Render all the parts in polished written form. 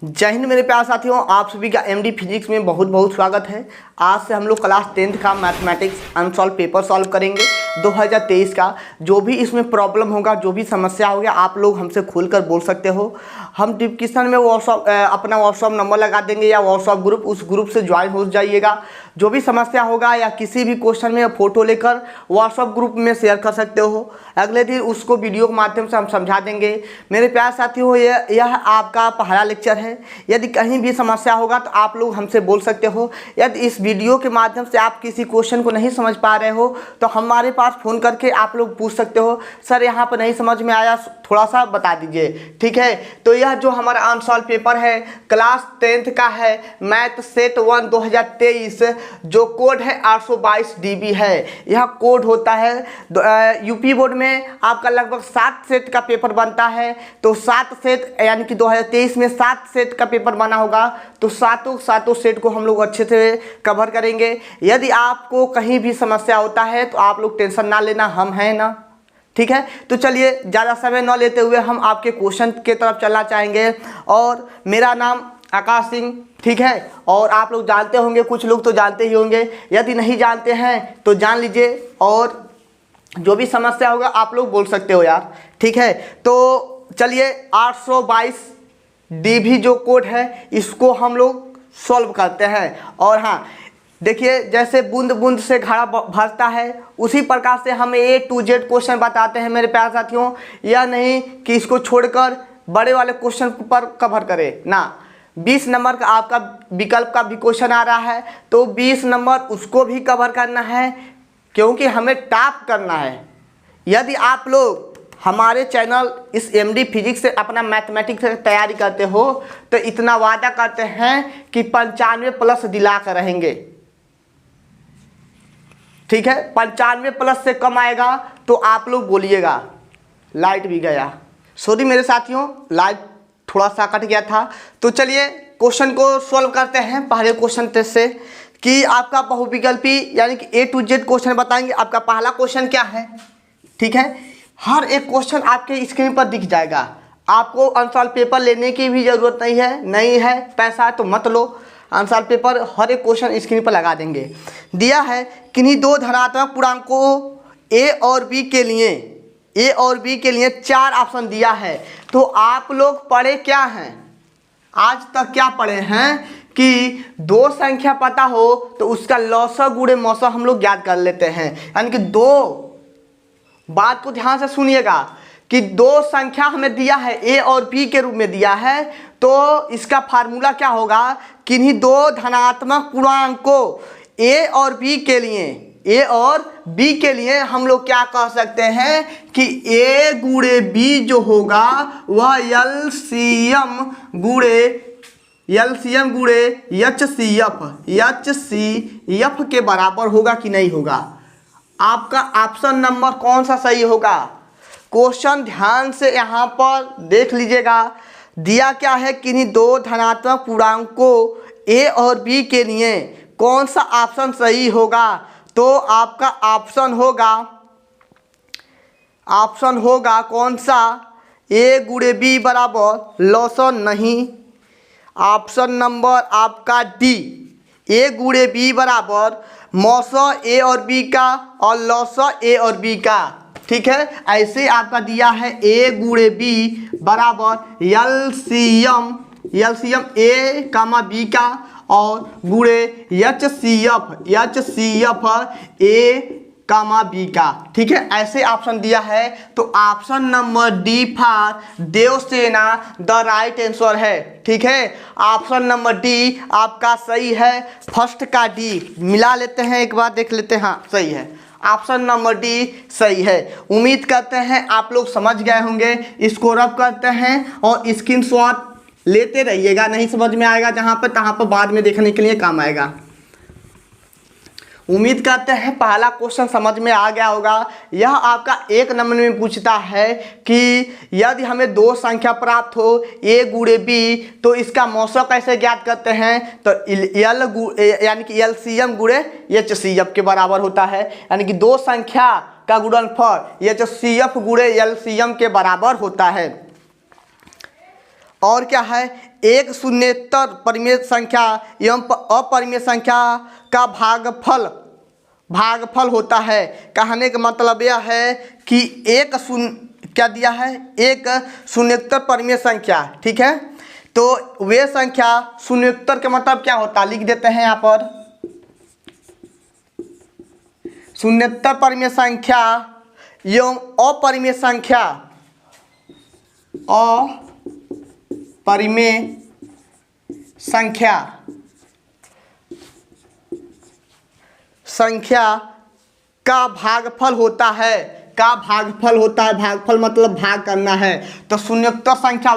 जय हिंद मेरे प्यारे साथियों, आप सभी का एमडी फिजिक्स में बहुत बहुत स्वागत है। आज से हम लोग क्लास 10th का मैथमेटिक्स अनसॉल्व पेपर सॉल्व करेंगे 2023 का। जो भी इसमें प्रॉब्लम होगा, जो भी समस्या होगी, आप लोग हमसे खुलकर बोल सकते हो। हम डिस्क्रिप्शन में अपना व्हाट्सअप नंबर लगा देंगे या व्हाट्सअप ग्रुप, उस ग्रुप से ज्वाइन हो जाइएगा। जो भी समस्या होगा या किसी भी क्वेश्चन में फ़ोटो लेकर व्हाट्सअप ग्रुप में शेयर कर सकते हो। अगले दिन उसको वीडियो के माध्यम से हम समझा देंगे। मेरे प्यारे साथियों, यह आपका पहला लेक्चर है। यदि कहीं भी समस्या होगा तो आप लोग हमसे बोल सकते हो। यदि इस वीडियो के माध्यम से आप किसी क्वेश्चन को नहीं समझ पा रहे हो तो हमारे पास फ़ोन करके आप लोग पूछ सकते हो, सर यहाँ पर नहीं समझ में आया, थोड़ा सा बता दीजिए। ठीक है, तो यह जो हमारा अनसॉल्व पेपर है क्लास 10th का है, मैथ सेट 1 2023, जो कोड है 822 DB है। यह कोड होता है यूपी बोर्ड में आपका लगभग 7 सेट का पेपर बनता है। तो 7 सेट यानी कि 2023 में 7 सेट का पेपर बना होगा, तो सातों सेट को हम लोग अच्छे से कवर करेंगे। यदि आपको कहीं भी समस्या होता है तो आप लोग टेंशन ना लेना, हम हैं ना। ठीक है, तो चलिए ज़्यादा समय न लेते हुए हम आपके क्वेश्चन के तरफ चलना चाहेंगे। और मेरा नाम आकाश सिंह, ठीक है, और आप लोग जानते होंगे, कुछ लोग तो जानते ही होंगे। यदि नहीं जानते हैं तो जान लीजिए, और जो भी समस्या होगा आप लोग बोल सकते हो यार। ठीक है, तो चलिए 822 DB जो कोड है इसको हम लोग सॉल्व करते हैं। और हाँ, देखिए जैसे बूंद बूंद से घड़ा भरता है, उसी प्रकार से हम A to Z क्वेश्चन बताते हैं मेरे प्यारे साथियों। यह नहीं कि इसको छोड़कर बड़े वाले क्वेश्चन पर कवर करें ना। 20 नंबर का आपका विकल्प का भी क्वेश्चन आ रहा है, तो 20 नंबर उसको भी कवर करना है, क्योंकि हमें टॉप करना है। यदि आप लोग हमारे चैनल इस MD फिजिक्स से अपना मैथमेटिक्स से तैयारी करते हो तो इतना वादा करते हैं कि 95+ दिला कर रहेंगे। ठीक है, 95+ से कम आएगा तो आप लोग बोलिएगा। लाइट भी गया, सॉरी मेरे साथियों, लाइट थोड़ा सा कट गया था। तो चलिए क्वेश्चन को सॉल्व करते हैं। पहले क्वेश्चन से कि आपका बहुविकल्पी यानी कि A to Z क्वेश्चन बताएंगे। आपका पहला क्वेश्चन क्या है? ठीक है, हर एक क्वेश्चन आपके स्क्रीन पर दिख जाएगा। आपको अनसॉल्व पेपर लेने की भी ज़रूरत नहीं है, पैसा तो मत लो। अनसॉल्व पेपर हर एक क्वेश्चन स्क्रीन पर लगा देंगे। दिया है किन्हीं दो धनात्मक पूर्णांकों A और B के लिए 4 ऑप्शन दिया है। तो आप लोग पढ़े क्या हैं, आज तक क्या पढ़े हैं कि दो संख्या पता हो तो उसका लौसा गुणे मौसा हम लोग याद कर लेते हैं। यानी कि दो, बात को ध्यान से सुनिएगा कि दो संख्या हमें दिया है, A और B के रूप में दिया है, तो इसका फार्मूला क्या होगा, किन्हीं दो धनात्मक पूर्णांकों A और B के लिए हम लोग क्या कह सकते हैं कि A गुणे B जो होगा वह LCM गुणे HCF के बराबर होगा कि नहीं होगा। आपका ऑप्शन नंबर कौन सा सही होगा? क्वेश्चन ध्यान से यहाँ पर देख लीजिएगा। दिया क्या है, किन्हीं दो धनात्मक पूर्णांकों A और B के लिए कौन सा ऑप्शन सही होगा? तो आपका ऑप्शन होगा कौन सा, A गुणे B बराबर लॉसन नहीं। ऑप्शन नंबर आपका D, A गुणे B बराबर मौसा A और B का और लौसा A और B का। ठीक है, ऐसे आपका दिया है A गुणे B बराबर LCM A कामा B का और गुणे HCF A कामा B का। ठीक है, ऐसे ऑप्शन दिया है। तो option number D for Devsena the right answer है। ठीक है, ऑप्शन नंबर D आपका सही है। फर्स्ट का D मिला लेते हैं, एक बार देख लेते हैं। हाँ सही है, ऑप्शन नंबर D सही है। उम्मीद करते हैं आप लोग समझ गए होंगे। इसको रब करते हैं और स्क्रीनशॉट लेते रहिएगा। नहीं समझ में आएगा जहाँ पर तहाँ पर बाद में देखने के लिए काम आएगा। उम्मीद करते हैं पहला क्वेश्चन समझ में आ गया होगा। यह आपका 1 नंबर में पूछता है कि यदि हमें दो संख्या प्राप्त हो A गुणे B, तो इसका मौसा कैसे ज्ञात करते हैं? तो यानी कि LCM गुणे HCF के बराबर होता है। यानी कि दो संख्या का गुणनफल HCF गुणे LCM के बराबर होता है। और क्या है, एक शून्येतर परिमेय संख्या एवं अपरिमेय संख्या का भागफल होता है। कहने का मतलब यह है कि एक क्या दिया है, एक शून्येतर परिमेय संख्या, ठीक है। तो वे संख्या शून्येतर के मतलब क्या होता है, लिख देते हैं यहाँ पर, शून्येतर परिमेय संख्या एवं अपरिमेय संख्या का भागफल होता है। भागफल मतलब भाग करना है। तो शून्येतर संख्या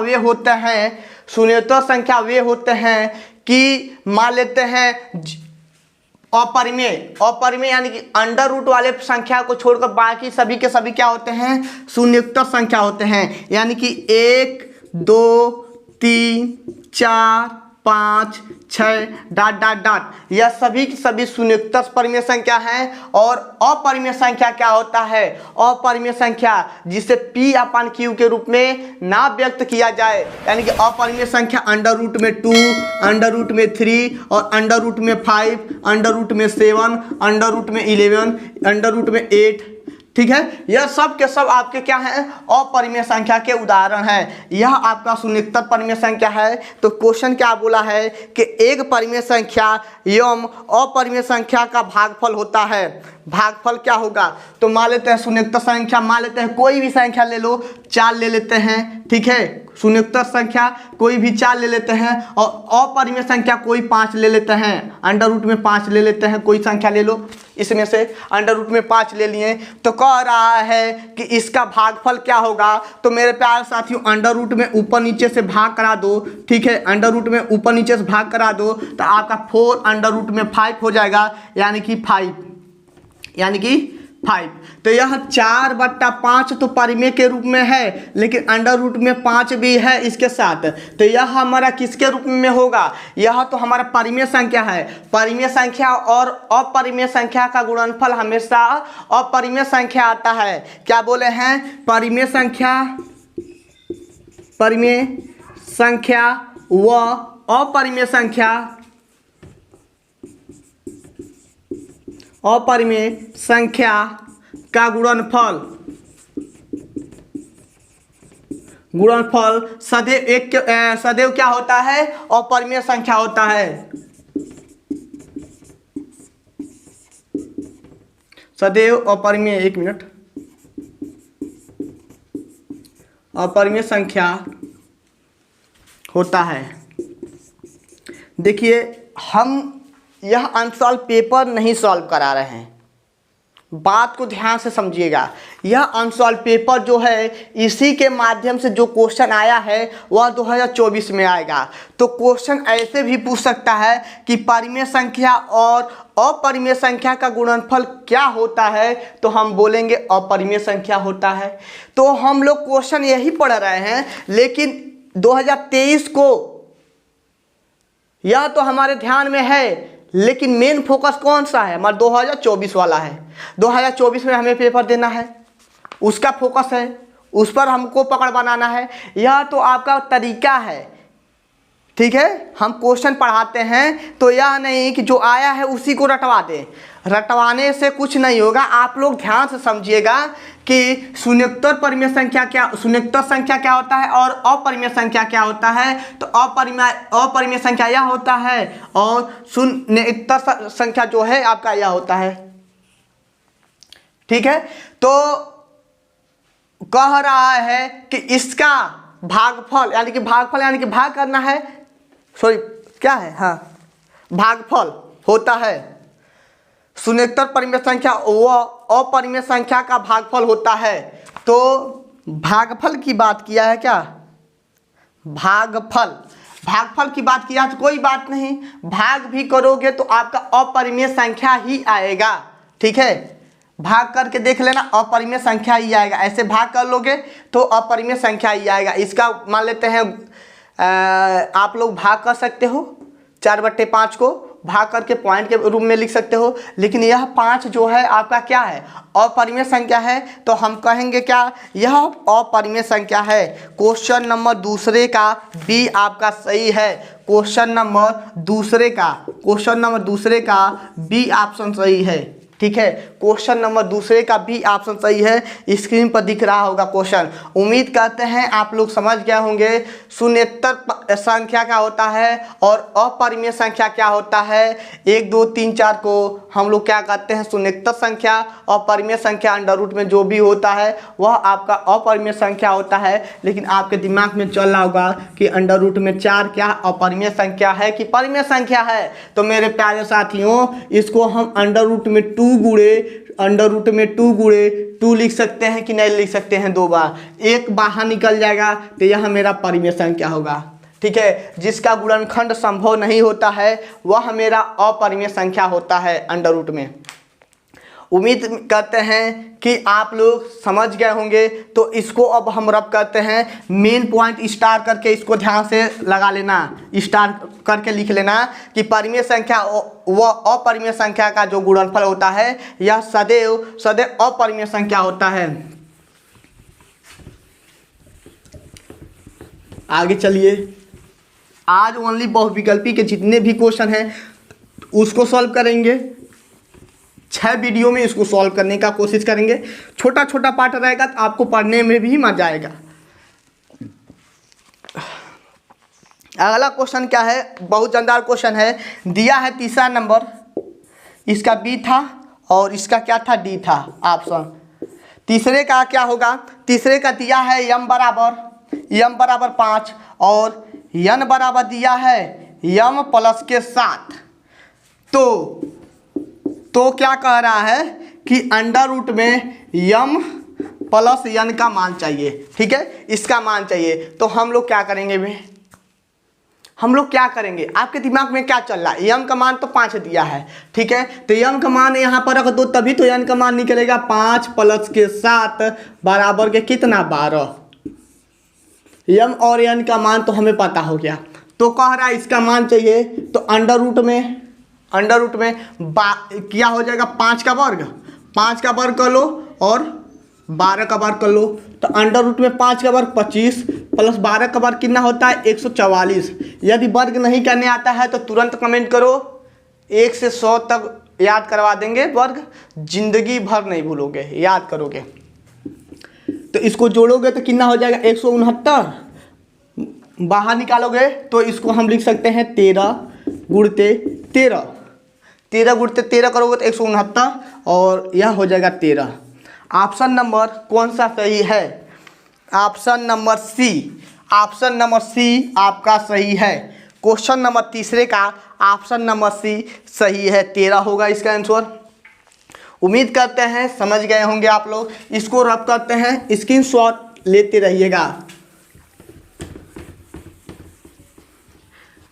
वे होते हैं कि मान लेते हैं अपरिमेय यानी कि अंडर रूट वाले संख्या को छोड़कर बाकी सभी के सभी क्या होते हैं, शून्येतर संख्या होते हैं। यानी कि 1 2 3 4 5 6 ... यह सभी की सभी शून्येतर परिमेय संख्या है। और अपरिमेय संख्या क्या होता है, अपरिमेय संख्या जिसे P/Q के रूप में ना व्यक्त किया जाए, यानी कि अपरिमेय संख्या अंडर रूट में 2, अंडर रूट में 3 और अंडर रूट में 5, अंडर रूट में 7, अंडर रूट में 11, अंडर रूट में 8, ठीक है। यह सब के सब आपके क्या हैं, अपरिमेय संख्या के उदाहरण हैं। यह आपका शून्येतर परिमेय संख्या है। तो क्वेश्चन क्या बोला है कि एक परिमेय संख्या एवं अपरिमेय संख्या का भागफल होता है। भागफल क्या होगा, तो मान लेते हैं शून्येतर संख्या, मान लेते हैं कोई भी संख्या ले लो, 4 ले लेते हैं, ठीक है। शून्येतर संख्या कोई भी 4 ले लेते हैं और अपरिमेय संख्या कोई 5 ले लेते हैं, अंडर रूट में 5 ले लेते हैं, कोई संख्या ले लो, इसमें से अंडर रूट में 5 ले लिए। तो कह रहा है कि इसका भागफल क्या होगा। तो मेरे प्यारे साथियों, अंडर रूट में ऊपर नीचे से भाग करा दो, ठीक है। अंडर रूट में ऊपर नीचे से भाग करा दो तो आपका 4 अंडर रूट में 5 हो जाएगा, यानी कि 5। तो यह 4/5 तो परिमेय के रूप में है, लेकिन अंडर रूट में 5 भी है इसके साथ। तो यह हमारा किसके रूप में होगा, यह तो हमारा परिमेय संख्या है। परिमेय संख्या और अपरिमेय संख्या का गुणनफल हमेशा अपरिमेय संख्या आता है। क्या बोले हैं, परिमेय संख्या व अपरिमेय संख्या का गुणनफल सदैव क्या होता है, अपरिमेय संख्या होता है। सदैव अपरिमेय, एक मिनट, अपरिमेय संख्या होता है। देखिए, हम यह अनसॉल्व पेपर नहीं सॉल्व करा रहे हैं, बात को ध्यान से समझिएगा। यह अनसॉल्व पेपर जो है, इसी के माध्यम से जो क्वेश्चन आया है वह 2024 में आएगा। तो क्वेश्चन ऐसे भी पूछ सकता है कि परिमेय संख्या और अपरिमेय संख्या का गुणनफल क्या होता है, तो हम बोलेंगे अपरिमेय संख्या होता है। तो हम लोग क्वेश्चन यही पढ़ रहे हैं, लेकिन 2023 को यह तो हमारे ध्यान में है, लेकिन मेन फोकस कौन सा है, हमारा 2024 वाला है। 2024 में हमें पेपर देना है, उसका फोकस है, उस पर हमको पकड़ बनाना है। यह तो आपका तरीका है, ठीक है। हम क्वेश्चन पढ़ाते हैं तो यह नहीं कि जो आया है उसी को रटवा दें, रटवाने से कुछ नहीं होगा। आप लोग ध्यान से समझिएगा कि शून्येतर संख्या क्या होता है और अपरिमेय संख्या क्या होता है। तो अपरिमेय संख्या यह होता है और शून्येतर संख्या जो है आपका यह होता है, ठीक है। तो कह रहा है कि इसका भागफल यानी कि भाग करना है, सॉरी क्या है, हाँ, भागफल होता है। शून्येतर परिमेय संख्या व अपरिमेय संख्या का भागफल होता है। तो भागफल की बात किया है क्या, भागफल की बात किया तो कोई बात नहीं, भाग भी करोगे तो आपका अपरिमेय संख्या ही आएगा, ठीक है। भाग करके देख लेना, अपरिमेय संख्या ही आएगा। ऐसे भाग कर लोगे तो अपरिमेय संख्या ही आएगा। इसका मान लेते हैं आप लोग भाग कर सकते हो, 4/5 को भाग करके पॉइंट के रूप में लिख सकते हो, लेकिन यह 5 जो है आपका क्या है, अपरिमेय संख्या है, तो हम कहेंगे क्या, यह अपरिमेय संख्या है। क्वेश्चन नंबर दूसरे का बी आपका सही है। क्वेश्चन नंबर दूसरे का बी ऑप्शन सही है। ठीक है, क्वेश्चन नंबर दूसरे का बी ऑप्शन सही है। स्क्रीन पर दिख रहा होगा क्वेश्चन। उम्मीद करते हैं आप लोग समझ गए होंगे शून्येतर संख्या क्या होता है और अपरिमेय संख्या क्या होता है। 1 2 3 4 को हम लोग क्या कहते हैं, शून्येतर संख्या। अपरिमेय संख्या अंडर रूट में जो भी होता है वह आपका अपरिमेय संख्या होता है। लेकिन आपके दिमाग में चल रहा होगा कि अंडर रूट में 4 क्या अपरिमेय संख्या है कि परिमेय संख्या है। तो मेरे प्यारे साथियों, इसको हम अंडर रूट में 2 गुणे 2 लिख सकते हैं कि नहीं लिख सकते हैं। 2 बार, एक बाहर निकल जाएगा तो यह मेरा परिमेय संख्या होगा। ठीक है, जिसका गुणनखंड संभव नहीं होता है वह मेरा अपरिमेय संख्या होता है अंडर रूट में। उम्मीद करते हैं कि आप लोग समझ गए होंगे। तो इसको अब हम रब करते हैं। मेन पॉइंट स्टार करके इसको ध्यान से लगा लेना, स्टार करके लिख लेना कि परिमेय संख्या व अपरिमेय संख्या का जो गुणनफल होता है यह सदैव अपरिमेय संख्या होता है। आगे चलिए, आज ओनली बहुविकल्पी के जितने भी क्वेश्चन हैं उसको सॉल्व करेंगे। 6 वीडियो में इसको सॉल्व करने का कोशिश करेंगे। छोटा छोटा पार्ट रहेगा तो आपको पढ़ने में भी मजा आएगा। अगला क्वेश्चन क्या है, बहुत जानदार क्वेश्चन है। दिया है तीसरा नंबर, इसका बी था और इसका क्या था, डी था ऑप्शन। तीसरे का क्या होगा, तीसरे का दिया है m बराबर 5 और n बराबर दिया है m प्लस के 7। तो क्या कह रहा है कि अंडर रूट में m प्लस n का मान चाहिए। ठीक है, इसका मान चाहिए। तो हम लोग क्या करेंगे आपके दिमाग में क्या चल रहा है, m का मान तो 5 दिया है। ठीक है, तो m का मान यहाँ पर रख दो तभी तो n का मान निकलेगा। 5 प्लस के 7 बराबर के कितना, 12। m और n का मान तो हमें पता हो गया। तो कह रहा है इसका मान चाहिए। तो अंडर रूट में क्या हो जाएगा, 5 का वर्ग कर लो और 12 का वर्ग कर लो। तो अंडर रूट में 5 का वर्ग 25 प्लस 12 का वर्ग कितना होता है, 144। यदि वर्ग नहीं करने आता है तो तुरंत कमेंट करो, 1 से 100 तक याद करवा देंगे वर्ग, जिंदगी भर नहीं भूलोगे, याद करोगे। तो इसको जोड़ोगे तो कितना हो जाएगा, 169। बाहर निकालोगे तो इसको हम लिख सकते हैं 13 गुणते 13 करोगे तो 169 और यह हो जाएगा 13। ऑप्शन नंबर कौन सा सही है, ऑप्शन नंबर सी आपका सही है। क्वेश्चन नंबर तीसरे का ऑप्शन नंबर सी सही है, 13 होगा इसका आंसर। उम्मीद करते हैं समझ गए होंगे आप लोग। इसको रब करते हैं, स्क्रीनशॉट लेते रहिएगा।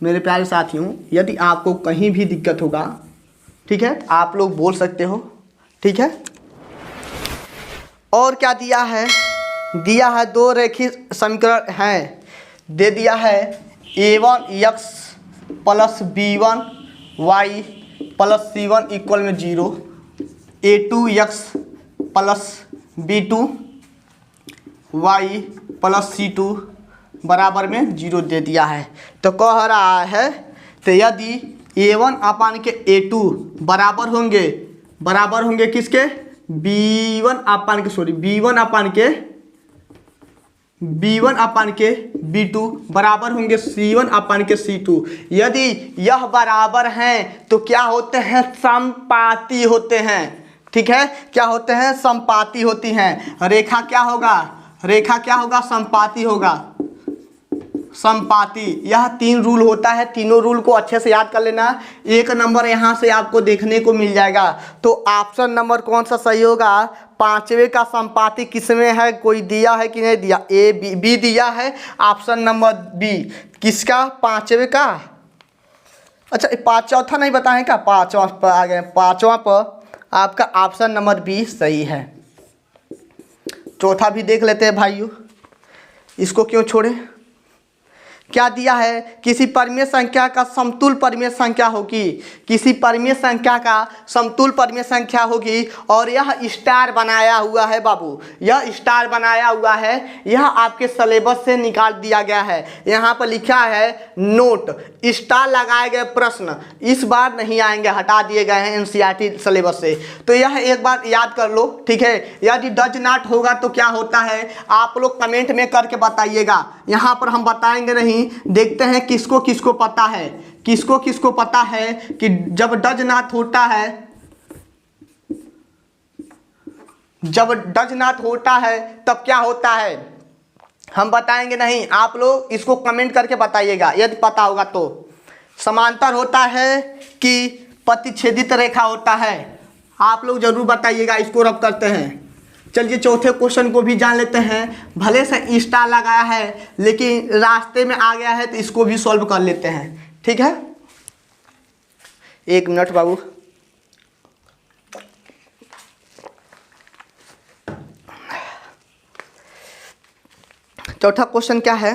मेरे प्यारे साथियों, यदि आपको कहीं भी दिक्कत होगा, ठीक है, आप लोग बोल सकते हो। ठीक है, और क्या दिया है, 2 रेखीय समीकरण हैं। दे दिया है a1x plus b1y plus c1 equal में 0, a2x plus b2y plus c2 बराबर में 0 दे दिया है। तो कह रहा है तो यदि a1 अपान के a2 बराबर होंगे किसके, b1 अपान के b2 बराबर होंगे c1 अपान के c2। यदि यह बराबर हैं तो क्या होते हैं, समपाती होते हैं। ठीक है, क्या होते हैं, समपाती होती हैं। रेखा क्या होगा, समपाती होगा। समपाती, यह 3 रूल होता है, तीनों रूल को अच्छे से याद कर लेना। 1 नंबर यहाँ से आपको देखने को मिल जाएगा। तो ऑप्शन नंबर कौन सा सही होगा, 5वें का समपाती किसमें है, कोई दिया है कि नहीं दिया, बी दिया है। ऑप्शन नंबर बी किसका, 5वें का। अच्छा, 5 चौथा नहीं बताएं क्या, 5वां पर आ गए। 5वां पर आपका ऑप्शन नंबर बी सही है। चौथा भी देख लेते हैं भाइयों, इसको क्यों छोड़े। क्या दिया है, किसी परिमेय संख्या का समतुल परिमेय संख्या होगी, किसी परिमेय संख्या का समतुल परिमेय संख्या होगी और यह स्टार बनाया हुआ है बाबू, यह स्टार बनाया हुआ है, यह आपके सिलेबस से निकाल दिया गया है। यहाँ पर लिखा है नोट, स्टार लगाए गए प्रश्न इस बार नहीं आएंगे, हटा दिए गए हैं एनसीईआरटी सिलेबस से। तो यह एक बार याद कर लो, ठीक है। यदि डज नॉट होगा तो क्या होता है, आप लोग कमेंट में करके बताइएगा, यहाँ पर हम बताएंगे नहीं। देखते हैं किसको किसको पता है, किसको किसको पता है कि जब डज नॉट होता है, जब डज नॉट होता है तब क्या होता है, हम बताएंगे नहीं, आप लोग इसको कमेंट करके बताइएगा यदि पता होगा तो। समांतर होता है कि प्रतिच्छेदित रेखा होता है, आप लोग जरूर बताइएगा, इसको रब करते हैं। चलिए चौथे क्वेश्चन को भी जान लेते हैं। भले से स्टार लगाया है लेकिन रास्ते में आ गया है तो इसको भी सॉल्व कर लेते हैं, ठीक है। 1 मिनट बाबू। चौथा क्वेश्चन क्या है,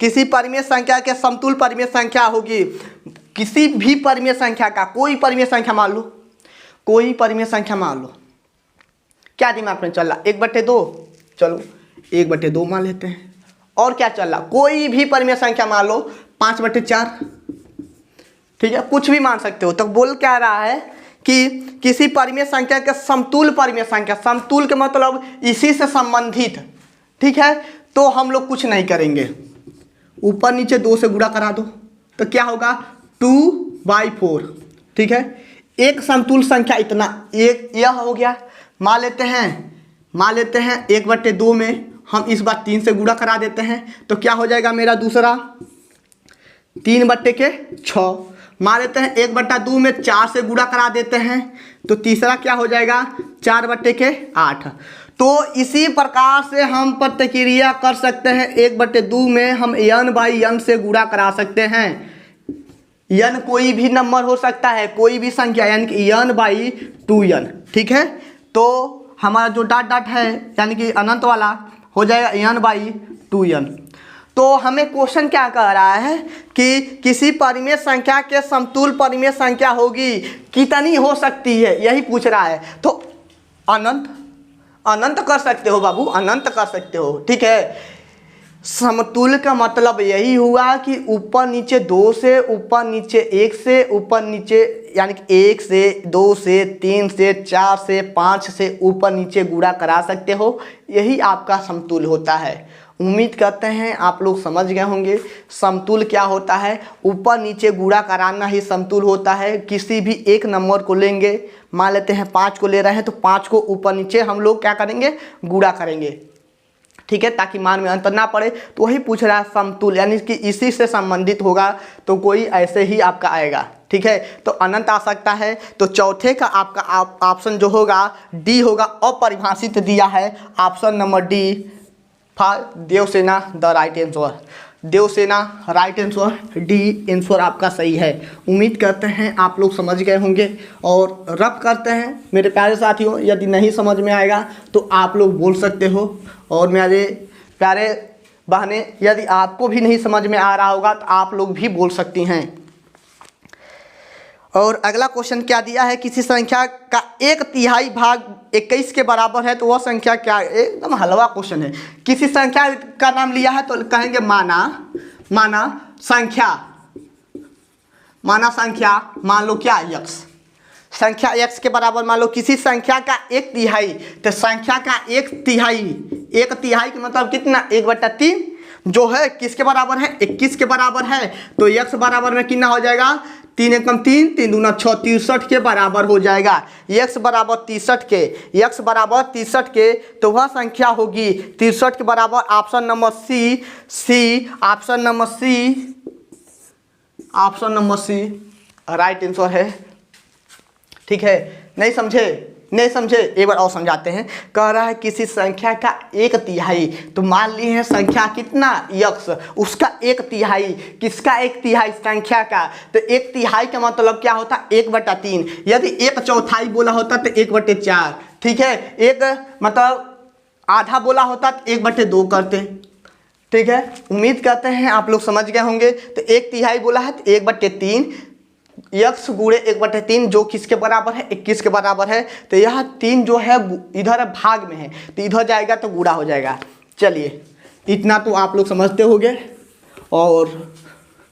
किसी परिमेय संख्या के समतुल परिमेय संख्या होगी, किसी भी परिमेय संख्या का, कोई परिमेय संख्या मान लो, कोई परिमेय संख्या मान लो, क्या दिमाग में चल रहा, 1/2, चलो 1/2 मान लेते हैं। और क्या चल रहा, कोई भी परिमेय संख्या मान लो, 5/4, ठीक है, कुछ भी मान सकते हो। तो बोल क्या रहा है कि किसी परिमेय संख्या के समतुल परिमेय संख्या, समतुल के मतलब इसी से संबंधित, ठीक है। तो हम लोग कुछ नहीं करेंगे, ऊपर नीचे 2 से गुणा करा दो तो क्या होगा 2/4, ठीक है। एक समतुल संख्या इतना, एक यह हो गया। मान लेते हैं 1/2 में हम इस बार 3 से गुणा करा देते हैं तो क्या हो जाएगा मेरा दूसरा 3/6। मान लेते हैं 1/2 में 4 से गुणा करा देते हैं तो तीसरा क्या हो जाएगा 4/8। तो इसी प्रकार से हम प्रतिक्रिया कर सकते हैं, 1/2 में हम n/n से गुणा करा सकते हैं। n कोई भी नंबर हो सकता है, कोई भी संख्या, यानी कि n/2n, ठीक है। तो हमारा जो डॉट है यानी कि अनंत वाला हो जाएगा n/2n। तो हमें क्वेश्चन क्या कह रहा है कि किसी परिमेय संख्या के समतुल परिमेय संख्या होगी, कितनी हो सकती है, यही पूछ रहा है। तो अनंत कर सकते हो बाबू, अनंत कर सकते हो, ठीक है। समतुल का मतलब यही हुआ कि ऊपर नीचे 2 से, ऊपर नीचे 1 से, ऊपर नीचे यानी कि 1 से 2 से 3 से 4 से 5 से ऊपर नीचे गुणा करा सकते हो, यही आपका समतुल होता है। उम्मीद करते हैं आप लोग समझ गए होंगे समतुल क्या होता है, ऊपर नीचे गुणा कराना ही समतुल होता है। किसी भी एक नंबर को लेंगे, मान लेते हैं 5 को ले रहे हैं तो 5 को ऊपर नीचे हम लोग क्या करेंगे, गुणा करेंगे, ठीक है, ताकि मान में अंतर ना पड़े। तो वही पूछ रहा है समतुल, यानी कि इसी से संबंधित होगा तो कोई ऐसे ही आपका आएगा, ठीक है। तो अनंत आ सकता है। तो चौथे का आपका ऑप्शन जो होगा डी होगा, अपरिभाषित दिया है, option number D for Devsena the right answer. Devsena right answer, D answer आपका सही है। उम्मीद करते हैं आप लोग समझ गए होंगे और रब करते हैं मेरे प्यारे साथियों। यदि नहीं समझ में आएगा तो आप लोग बोल सकते हो, और मेरे प्यारे बहनें यदि आपको भी नहीं समझ में आ रहा होगा तो आप लोग भी बोल सकती हैं। और अगला क्वेश्चन क्या दिया है, किसी संख्या का 1/3 भाग 21 के बराबर है तो वह संख्या क्या, एकदम हलवा क्वेश्चन है। किसी संख्या का नाम लिया है तो कहेंगे माना संख्या, मान लो क्या x, संख्या x के बराबर मान लो किसी संख्या का 1/3, तो संख्या का 1/3 का मतलब कितना 1/3 जो है किसके बराबर है, 21 के बराबर है। तो x बराबर में कितना हो जाएगा, 3 × 3 3 दूना 6, 63 के बराबर हो जाएगा। x बराबर 63 के, x बराबर 63 के, तो वह संख्या होगी 63 के बराबर। Option number option number C right answer है, ठीक है। नहीं समझे एक बार और समझाते हैं। कह रहा है किसी संख्या का 1/3, तो मान लिए हैं संख्या कितना x, उसका 1/3, किसका 1/3 संख्या का, तो 1/3 का मतलब क्या होता 1/3। यदि 1/4 बोला होता तो 1/4, ठीक है। एक मतलब आधा बोला होता तो 1/2 करते, ठीक है, उम्मीद करते हैं आप लोग समझ गए होंगे। तो 1/3 बोला है तो 1/3 x गुणे 1/3 जो किसके बराबर है, 21 के बराबर है। तो यह 3 जो है इधर भाग में है तो इधर जाएगा तो गुणा हो जाएगा। चलिए इतना तो आप लोग समझते होंगे। और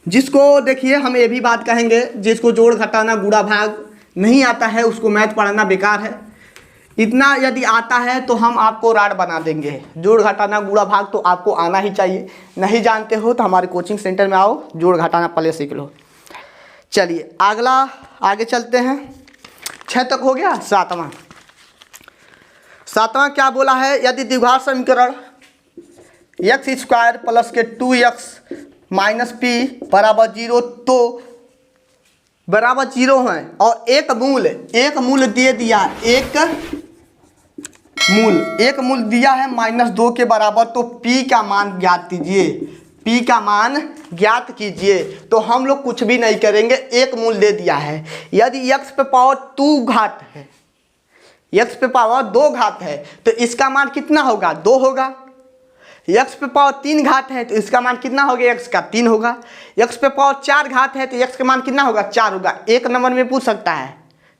जिसको देखिए हम ये भी बात कहेंगे, जिसको जोड़ घटाना गुणा भाग नहीं आता है उसको मैथ पढ़ाना बेकार है। इतना यदि आता है तो हम आपको राड बना देंगे। जोड़ घटाना गुणा भाग तो आपको आना ही चाहिए। नहीं जानते हो तो हमारे कोचिंग सेंटर में आओ, जोड़ घटाना पहले सीख लो। चलिए अगला आगे चलते हैं। 6 तक हो गया। सातवां क्या बोला है, यदि द्विघात समीकरण x² प्लस के 2x माइनस p बराबर 0 तो बराबर 0 है और एक मूल दे दिया, एक मूल दिया है -2 के बराबर। तो p का मान ज्ञात कीजिए, p का मान ज्ञात कीजिए। तो हम लोग कुछ भी नहीं करेंगे, एक मूल दे दिया है। यदि x पे पावर 2 घात है, x पे पावर 2 घात है तो इसका मान कितना होगा, 2 होगा। x पे पावर 3 घात है तो इसका मान कितना हो गया, x का 3 होगा। x पे पावर 4 घात है तो x का मान कितना होगा, 4 होगा। एक नंबर में पूछ सकता है,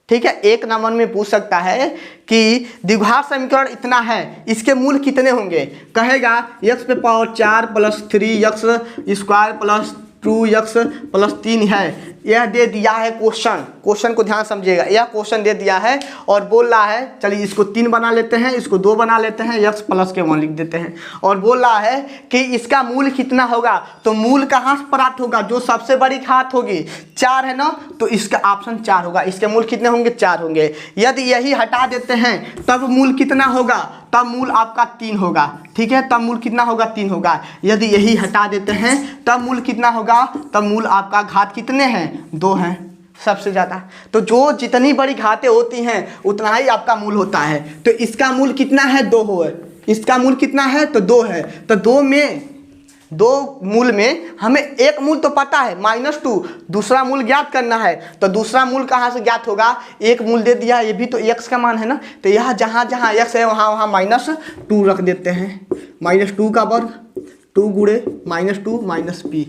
ठीक है, एक नंबर में पूछ सकता है कि द्विघात समीकरण इतना है, इसके मूल कितने होंगे। कहेगा x पे power 4 plus 3x² plus 2x plus 3 है। यह दे दिया है क्वेश्चन को ध्यान समझिएगा। यह क्वेश्चन दे दिया है और बोल रहा है, चलिए इसको 3 बना लेते हैं, इसको 2 बना लेते हैं, x प्लस के 1 लिख देते हैं। और बोल रहा है कि इसका मूल कितना होगा। तो मूल कहाँ से प्राप्त होगा, जो सबसे बड़ी घात होगी 4 है ना, तो इसका ऑप्शन 4 होगा। इसके मूल कितने होंगे, 4 होंगे। यदि यही हटा देते हैं तब मूल कितना होगा, तब मूल आपका 3 होगा। ठीक है, तब मूल कितना होगा, 3 होगा। यदि यही हटा देते हैं तब मूल कितना होगा, तब मूल आपका घात कितने हैं, 2 हैं सबसे ज़्यादा। तो जो जितनी बड़ी घातें होती हैं उतना ही आपका मूल होता है। तो इसका मूल कितना है, 2 है। इसका मूल कितना है, तो 2 है। तो 2 मूल में हमें एक मूल तो पता है -2, दूसरा मूल ज्ञात करना है। तो दूसरा मूल कहाँ से ज्ञात होगा, एक मूल दे दिया, ये भी तो x का मान है ना। तो यह जहाँ जहाँ x है वहाँ -2 रख देते हैं। -2 का वर्ग 2 गुणे -2 माइनस p।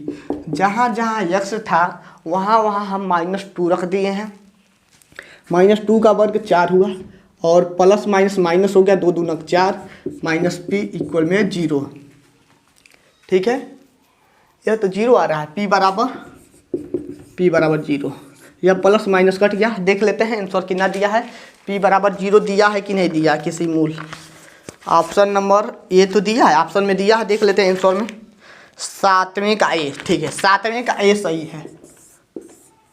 जहाँ जहाँ x था वहाँ हम -2 रख दिए हैं। -2 का वर्ग 4 हुआ और प्लस माइनस हो गया, 2 दूना 4 माइनस p इक्वल में 0। ठीक है, यह तो 0 आ रहा है, p बराबर 0। यह प्लस माइनस कट गया। देख लेते हैं आंसर कितना दिया है, p बराबर 0 दिया है कि नहीं दिया किसी मूल। ऑप्शन नंबर ए तो दिया है, ऑप्शन में दिया है, देख लेते हैं आंसर में। 7वें का ए, ठीक है, 7वें का ए सही है।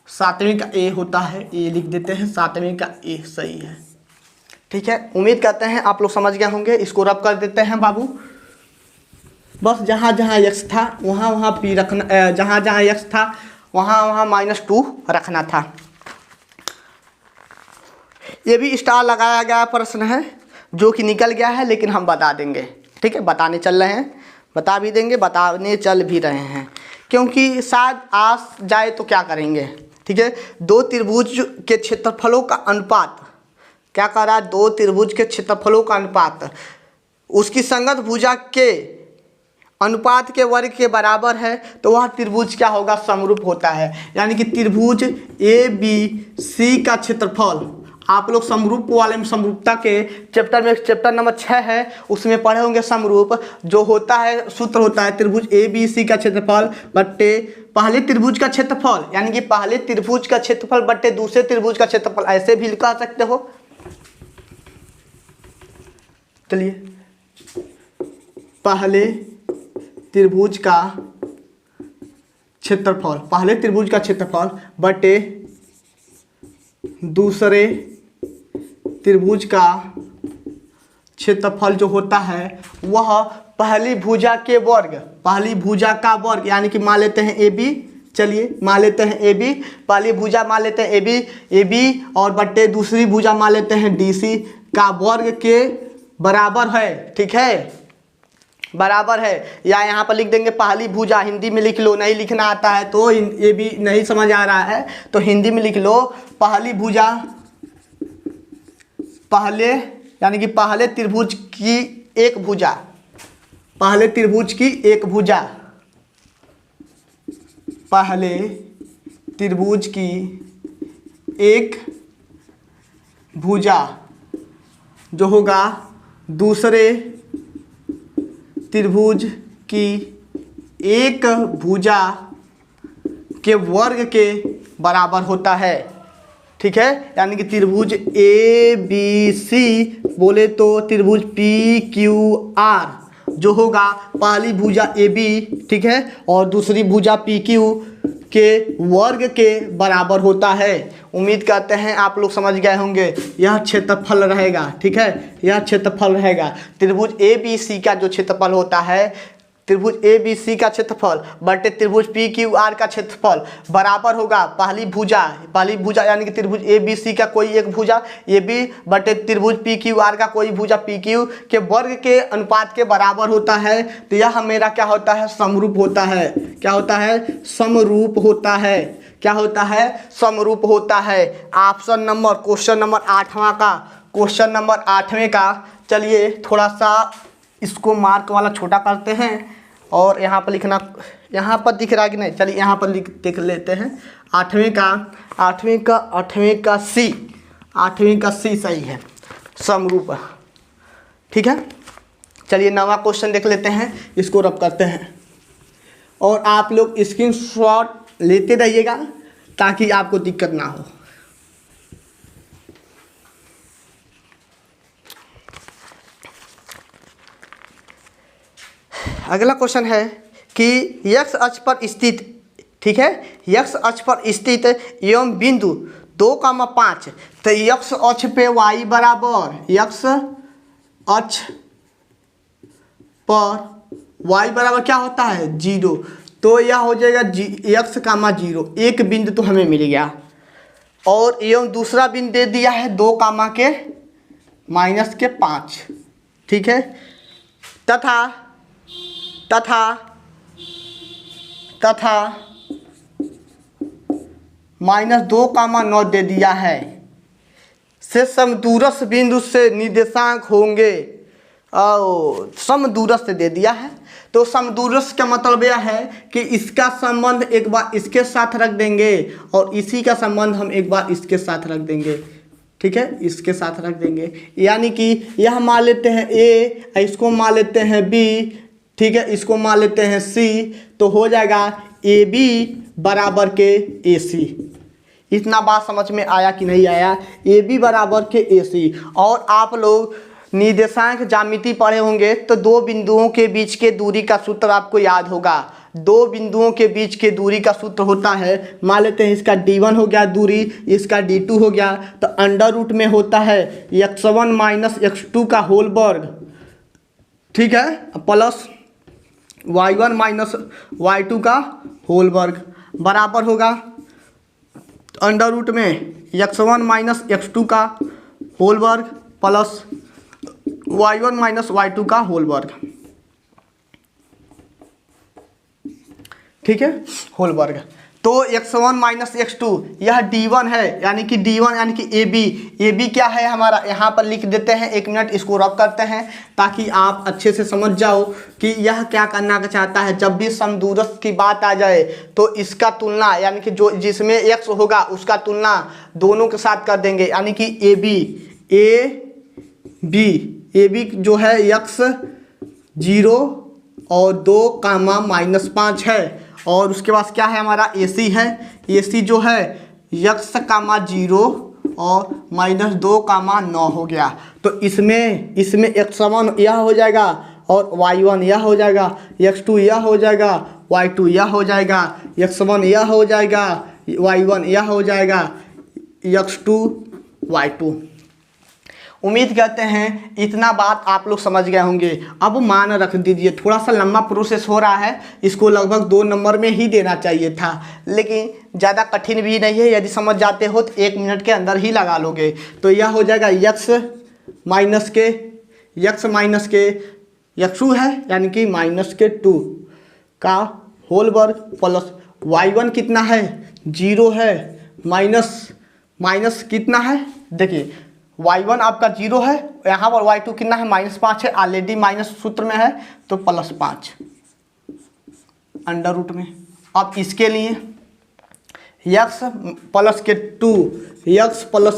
7वें का ए होता है, ए लिख देते हैं, 7वें का ए सही है। ठीक है, उम्मीद करते हैं आप लोग समझ गए होंगे। इसको रब कर देते हैं बाबू। बस जहाँ जहाँ x था वहाँ p रखना, जहाँ जहाँ x था वहाँ -2 रखना था। ये भी स्टार लगाया गया प्रश्न है जो कि निकल गया है, लेकिन हम बता देंगे। ठीक है, बताने चल रहे हैं, बता भी देंगे, बताने चल भी रहे हैं, क्योंकि शायद आ जाए तो क्या करेंगे। ठीक है, 2 त्रिभुज के क्षेत्रफलों का अनुपात क्या कर रहा है, 2 त्रिभुज के क्षेत्रफलों का अनुपात उसकी संगत भुजा के अनुपात के वर्ग के बराबर है। तो वह त्रिभुज क्या होगा, समरूप होता है। यानी कि त्रिभुज ABC का क्षेत्रफल, आप लोग समरूप वाले में, समरूपता के चैप्टर में, चैप्टर नंबर 6 है, उसमें पढ़े होंगे। समरूप जो होता है, सूत्र होता है त्रिभुज ABC का क्षेत्रफल बट्टे पहले त्रिभुज का क्षेत्रफल, यानी कि पहले त्रिभुज का क्षेत्रफल बट्टे दूसरे त्रिभुज का क्षेत्रफल, ऐसे भी लिखा सकते हो। चलिए, पहले त्रिभुज का क्षेत्रफल, पहले त्रिभुज का क्षेत्रफल बटे दूसरे त्रिभुज का क्षेत्रफल जो होता है वह पहली भुजा के वर्ग, पहली भुजा का वर्ग, यानी कि मान लेते हैं AB। चलिए मान लेते हैं AB, पहली भुजा मान लेते हैं AB और बट्टे दूसरी भुजा मान लेते हैं DC का वर्ग के बराबर है। ठीक है, बराबर है। या यहाँ पर लिख देंगे पहली भुजा, हिंदी में लिख लो, नहीं लिखना आता है तो ये भी नहीं समझ आ रहा है तो हिंदी में लिख लो, पहली भुजा, पहले यानी कि पहले त्रिभुज की एक भुजा, पहले त्रिभुज की एक भुजा, पहले त्रिभुज की एक भुजा जो होगा दूसरे त्रिभुज की एक भुजा के वर्ग के बराबर होता है। ठीक है, यानी कि त्रिभुज ए बी सी बोले तो त्रिभुज पी क्यू आर जो होगा पहली भुजा ए बी, ठीक है, और दूसरी भुजा पी क्यू के वर्ग के बराबर होता है। उम्मीद करते हैं आप लोग समझ गए होंगे। यह क्षेत्रफल रहेगा, ठीक है, यह क्षेत्रफल रहेगा। त्रिभुज ए बी सी का जो क्षेत्रफल होता है, त्रिभुज ए बी सी का क्षेत्रफल बटे त्रिभुज पी क्यू आर का क्षेत्रफल बराबर होगा पहली भुजा यानी कि त्रिभुज ए बी सी का कोई एक भुजा ए बी बटे त्रिभुज पी क्यू आर का कोई भुजा पी क्यू के वर्ग के अनुपात के बराबर होता है। तो यह मेरा क्या होता है, समरूप होता है। क्या होता है, समरूप होता है। क्या होता है, समरूप होता है। ऑप्शन नंबर क्वेश्चन नंबर 8वां का, क्वेश्चन नंबर 8वें का, चलिए थोड़ा सा इसको मार्क वाला छोटा करते हैं और यहाँ पर लिखना, यहाँ पर दिख रहा है कि नहीं, चलिए यहाँ पर लिख लेते हैं। 8वें का सी सही है, समरूप। ठीक है, चलिए 9वां क्वेश्चन देख लेते हैं, इसको रब करते हैं और आप लोग स्क्रीनशॉट लेते रहिएगा ताकि आपको दिक्कत ना हो। अगला क्वेश्चन है कि x अक्ष पर स्थित, ठीक है, x अक्ष पर स्थित एवं बिंदु 2,5, तो x अक्ष पे y बराबर, x अक्ष पर y बराबर क्या होता है, 0। तो यह हो जाएगा x, 0, एक बिंदु तो हमें मिल गया और एवं दूसरा बिंदु दे दिया है 2,-5, ठीक है, तथा -2,9 दे दिया है। से समदूरस्थ बिंदु से निर्देशांक होंगे, और समदूरस्थ दे दिया है। तो समदूरस्थ का मतलब यह है कि इसका संबंध एक बार इसके साथ रख देंगे और इसी का संबंध हम एक बार इसके साथ रख देंगे। ठीक है, इसके साथ रख देंगे, यानी कि यह मान लेते हैं ए, इसको मान लेते हैं बी, ठीक है, इसको मान लेते हैं सी, तो हो जाएगा ए बी बराबर के ए सी। इतना बात समझ में आया कि नहीं आया, ए बी बराबर के ए सी। और आप लोग निर्देशांक ज्यामिति पढ़े होंगे तो दो बिंदुओं के बीच के दूरी का सूत्र आपको याद होगा। दो बिंदुओं के बीच के दूरी का सूत्र होता है, मान लेते हैं इसका d1 हो गया दूरी, इसका d2 हो गया, तो अंडर रूट में होता है x1 - x2 का होल वर्ग, ठीक है, प्लस y1 - y2 का होल वर्ग बराबर होगा अंडर रूट में x1 - x2 का होल वर्ग प्लस y1 - y2 का होल वर्ग, ठीक है, होल वर्ग। तो x1 - x2 यह d1 है, यानी कि d1 यानी कि ए बी क्या है हमारा, यहाँ पर लिख देते हैं। 1 मिनट इसको रब करते हैं ताकि आप अच्छे से समझ जाओ कि यह क्या करना चाहता है। जब भी समदूरस्थ की बात आ जाए तो इसका तुलना, यानी कि जो जिसमें x होगा उसका तुलना दोनों के साथ कर देंगे, यानी कि ए बी जो है x 0 और 2,-5 है, और उसके बाद क्या है हमारा ए सी है, ए सी जो है x, 0 और -2,9 हो गया। तो इसमें x1 यह हो जाएगा और y1 यह हो जाएगा, x2 यह हो जाएगा, y2 यह हो जाएगा, x1 यह हो जाएगा, y1 यह हो जाएगा, x2 y2। उम्मीद करते हैं इतना बात आप लोग समझ गए होंगे। अब मान रख दीजिए, थोड़ा सा लंबा प्रोसेस हो रहा है, इसको लगभग 2 नंबर में ही देना चाहिए था, लेकिन ज़्यादा कठिन भी नहीं है। यदि समझ जाते हो तो 1 मिनट के अंदर ही लगा लोगे। तो यह हो जाएगा x के x2 है, यानी कि -2 का होल वर्ग प्लस y1 कितना है, 0 है, माइनस कितना है, देखिए y1 आपका 0 है, यहाँ पर y2 कितना है -5 है, ऑलरेडी माइनस सूत्र में है तो +5 अंडर रूट में। अब इसके लिए x प्लस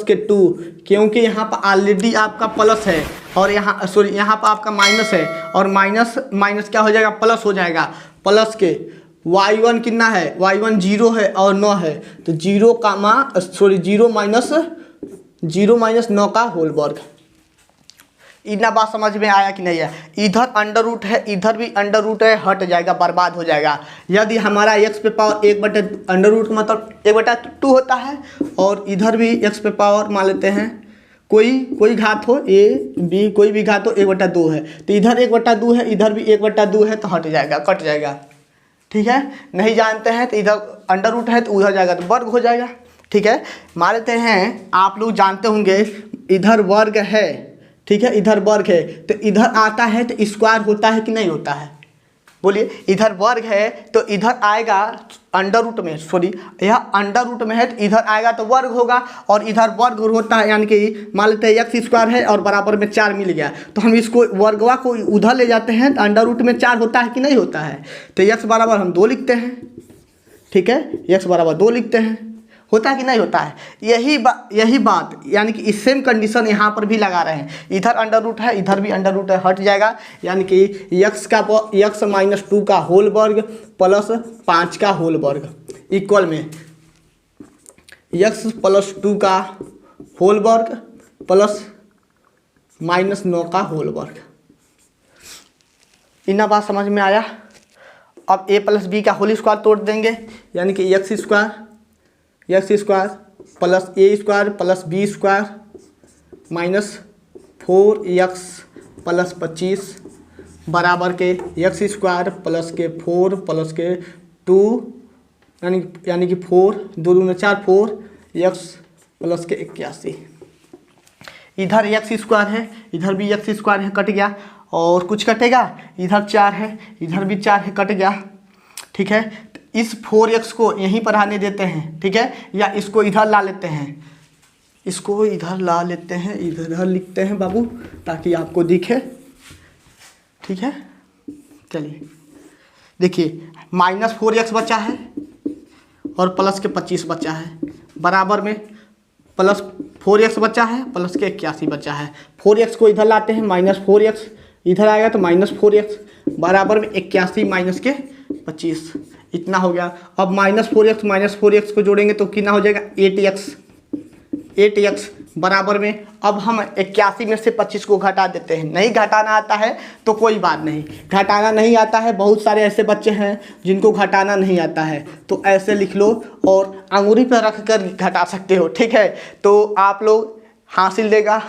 के 2 क्योंकि यहाँ पर ऑलरेडी आपका प्लस है और यहाँ सॉरी यहाँ पर आपका माइनस है और माइनस माइनस क्या हो जाएगा प्लस हो जाएगा, प्लस के y1 कितना है, y1 0 है और 9 है तो 0 माइनस 9 का होल वर्ग। इतना बात समझ में आया कि नहीं है। इधर अंडर रूट है, इधर भी अंडर रूट है, हट जाएगा, बर्बाद हो जाएगा। यदि हमारा x पे पावर 1/, अंडर रूट मतलब 1/2 होता है और इधर भी x पे पावर मान लेते हैं कोई घात हो a b कोई भी घात हो 1/2 है तो इधर 1/2 है, इधर भी 1/2 है तो हट जाएगा, कट जाएगा। ठीक है, नहीं जानते हैं तो इधर अंडर रूट है तो उधर जाएगा तो वर्ग हो जाएगा। ठीक है, मान लेते हैं आप लोग जानते होंगे इधर वर्ग है, ठीक है, इधर वर्ग है तो इधर आता है तो स्क्वायर होता है कि नहीं होता है, बोलिए। इधर वर्ग है तो इधर आएगा अंडर रूट में, सॉरी यह अंडर रूट में है तो इधर आएगा तो वर्ग होगा और इधर वर्ग होता है, यानी कि मान लेते हैं x² है और बराबर में 4 मिल गया तो हम इसको वर्गवा को उधर ले जाते हैं तो अंडर रूट में 4 होता है कि नहीं होता है, तो x बराबर हम 2 लिखते हैं। ठीक है, x बराबर 2 लिखते हैं, होता है कि नहीं होता है। यही बात यानी कि इस सेम कंडीशन यहाँ पर भी लगा रहे हैं, इधर अंडर रूट है इधर भी अंडर रूट है, हट जाएगा, यानी कि x -2 का होल वर्ग प्लस 5 का होल वर्ग इक्वल में x + 2 का होल वर्ग प्लस -9 का होल वर्ग। इतना बात समझ में आया। अब a + b का होल स्क्वायर तोड़ देंगे, यानी कि x² plus a² plus b² -4x plus 25 बराबर के x² प्लस के 4 प्लस के 2 यानी कि 4 2 दूनी 4 4x प्लस के 81। इधर x² है इधर भी x² है, कट गया और कुछ कटेगा, इधर 4 है इधर भी 4 है, कट गया। ठीक है, इस 4x को यहीं पर आने देते हैं, ठीक है, या इसको इधर ला लेते हैं, इसको इधर ला लेते हैं, इधर लिखते हैं बाबू ताकि आपको दिखे। ठीक है, चलिए देखिए -4x बचा है और प्लस के 25 बचा है, बराबर में प्लस 4x बचा है प्लस के 81 बचा है। 4x को इधर लाते हैं, -4x इधर आएगा तो -4x बराबर में 81 माइनस के 25, इतना हो गया। अब -4x को जोड़ेंगे तो कितना हो जाएगा 8x बराबर में। अब हम 81 में से 25 को घटा देते हैं, नहीं घटाना आता है तो कोई बात नहीं, घटाना नहीं आता है, बहुत सारे ऐसे बच्चे हैं जिनको घटाना नहीं आता है तो ऐसे लिख लो और अंगूरी पर रख कर घटा सकते हो। ठीक है, तो आप लोग हासिल देगा।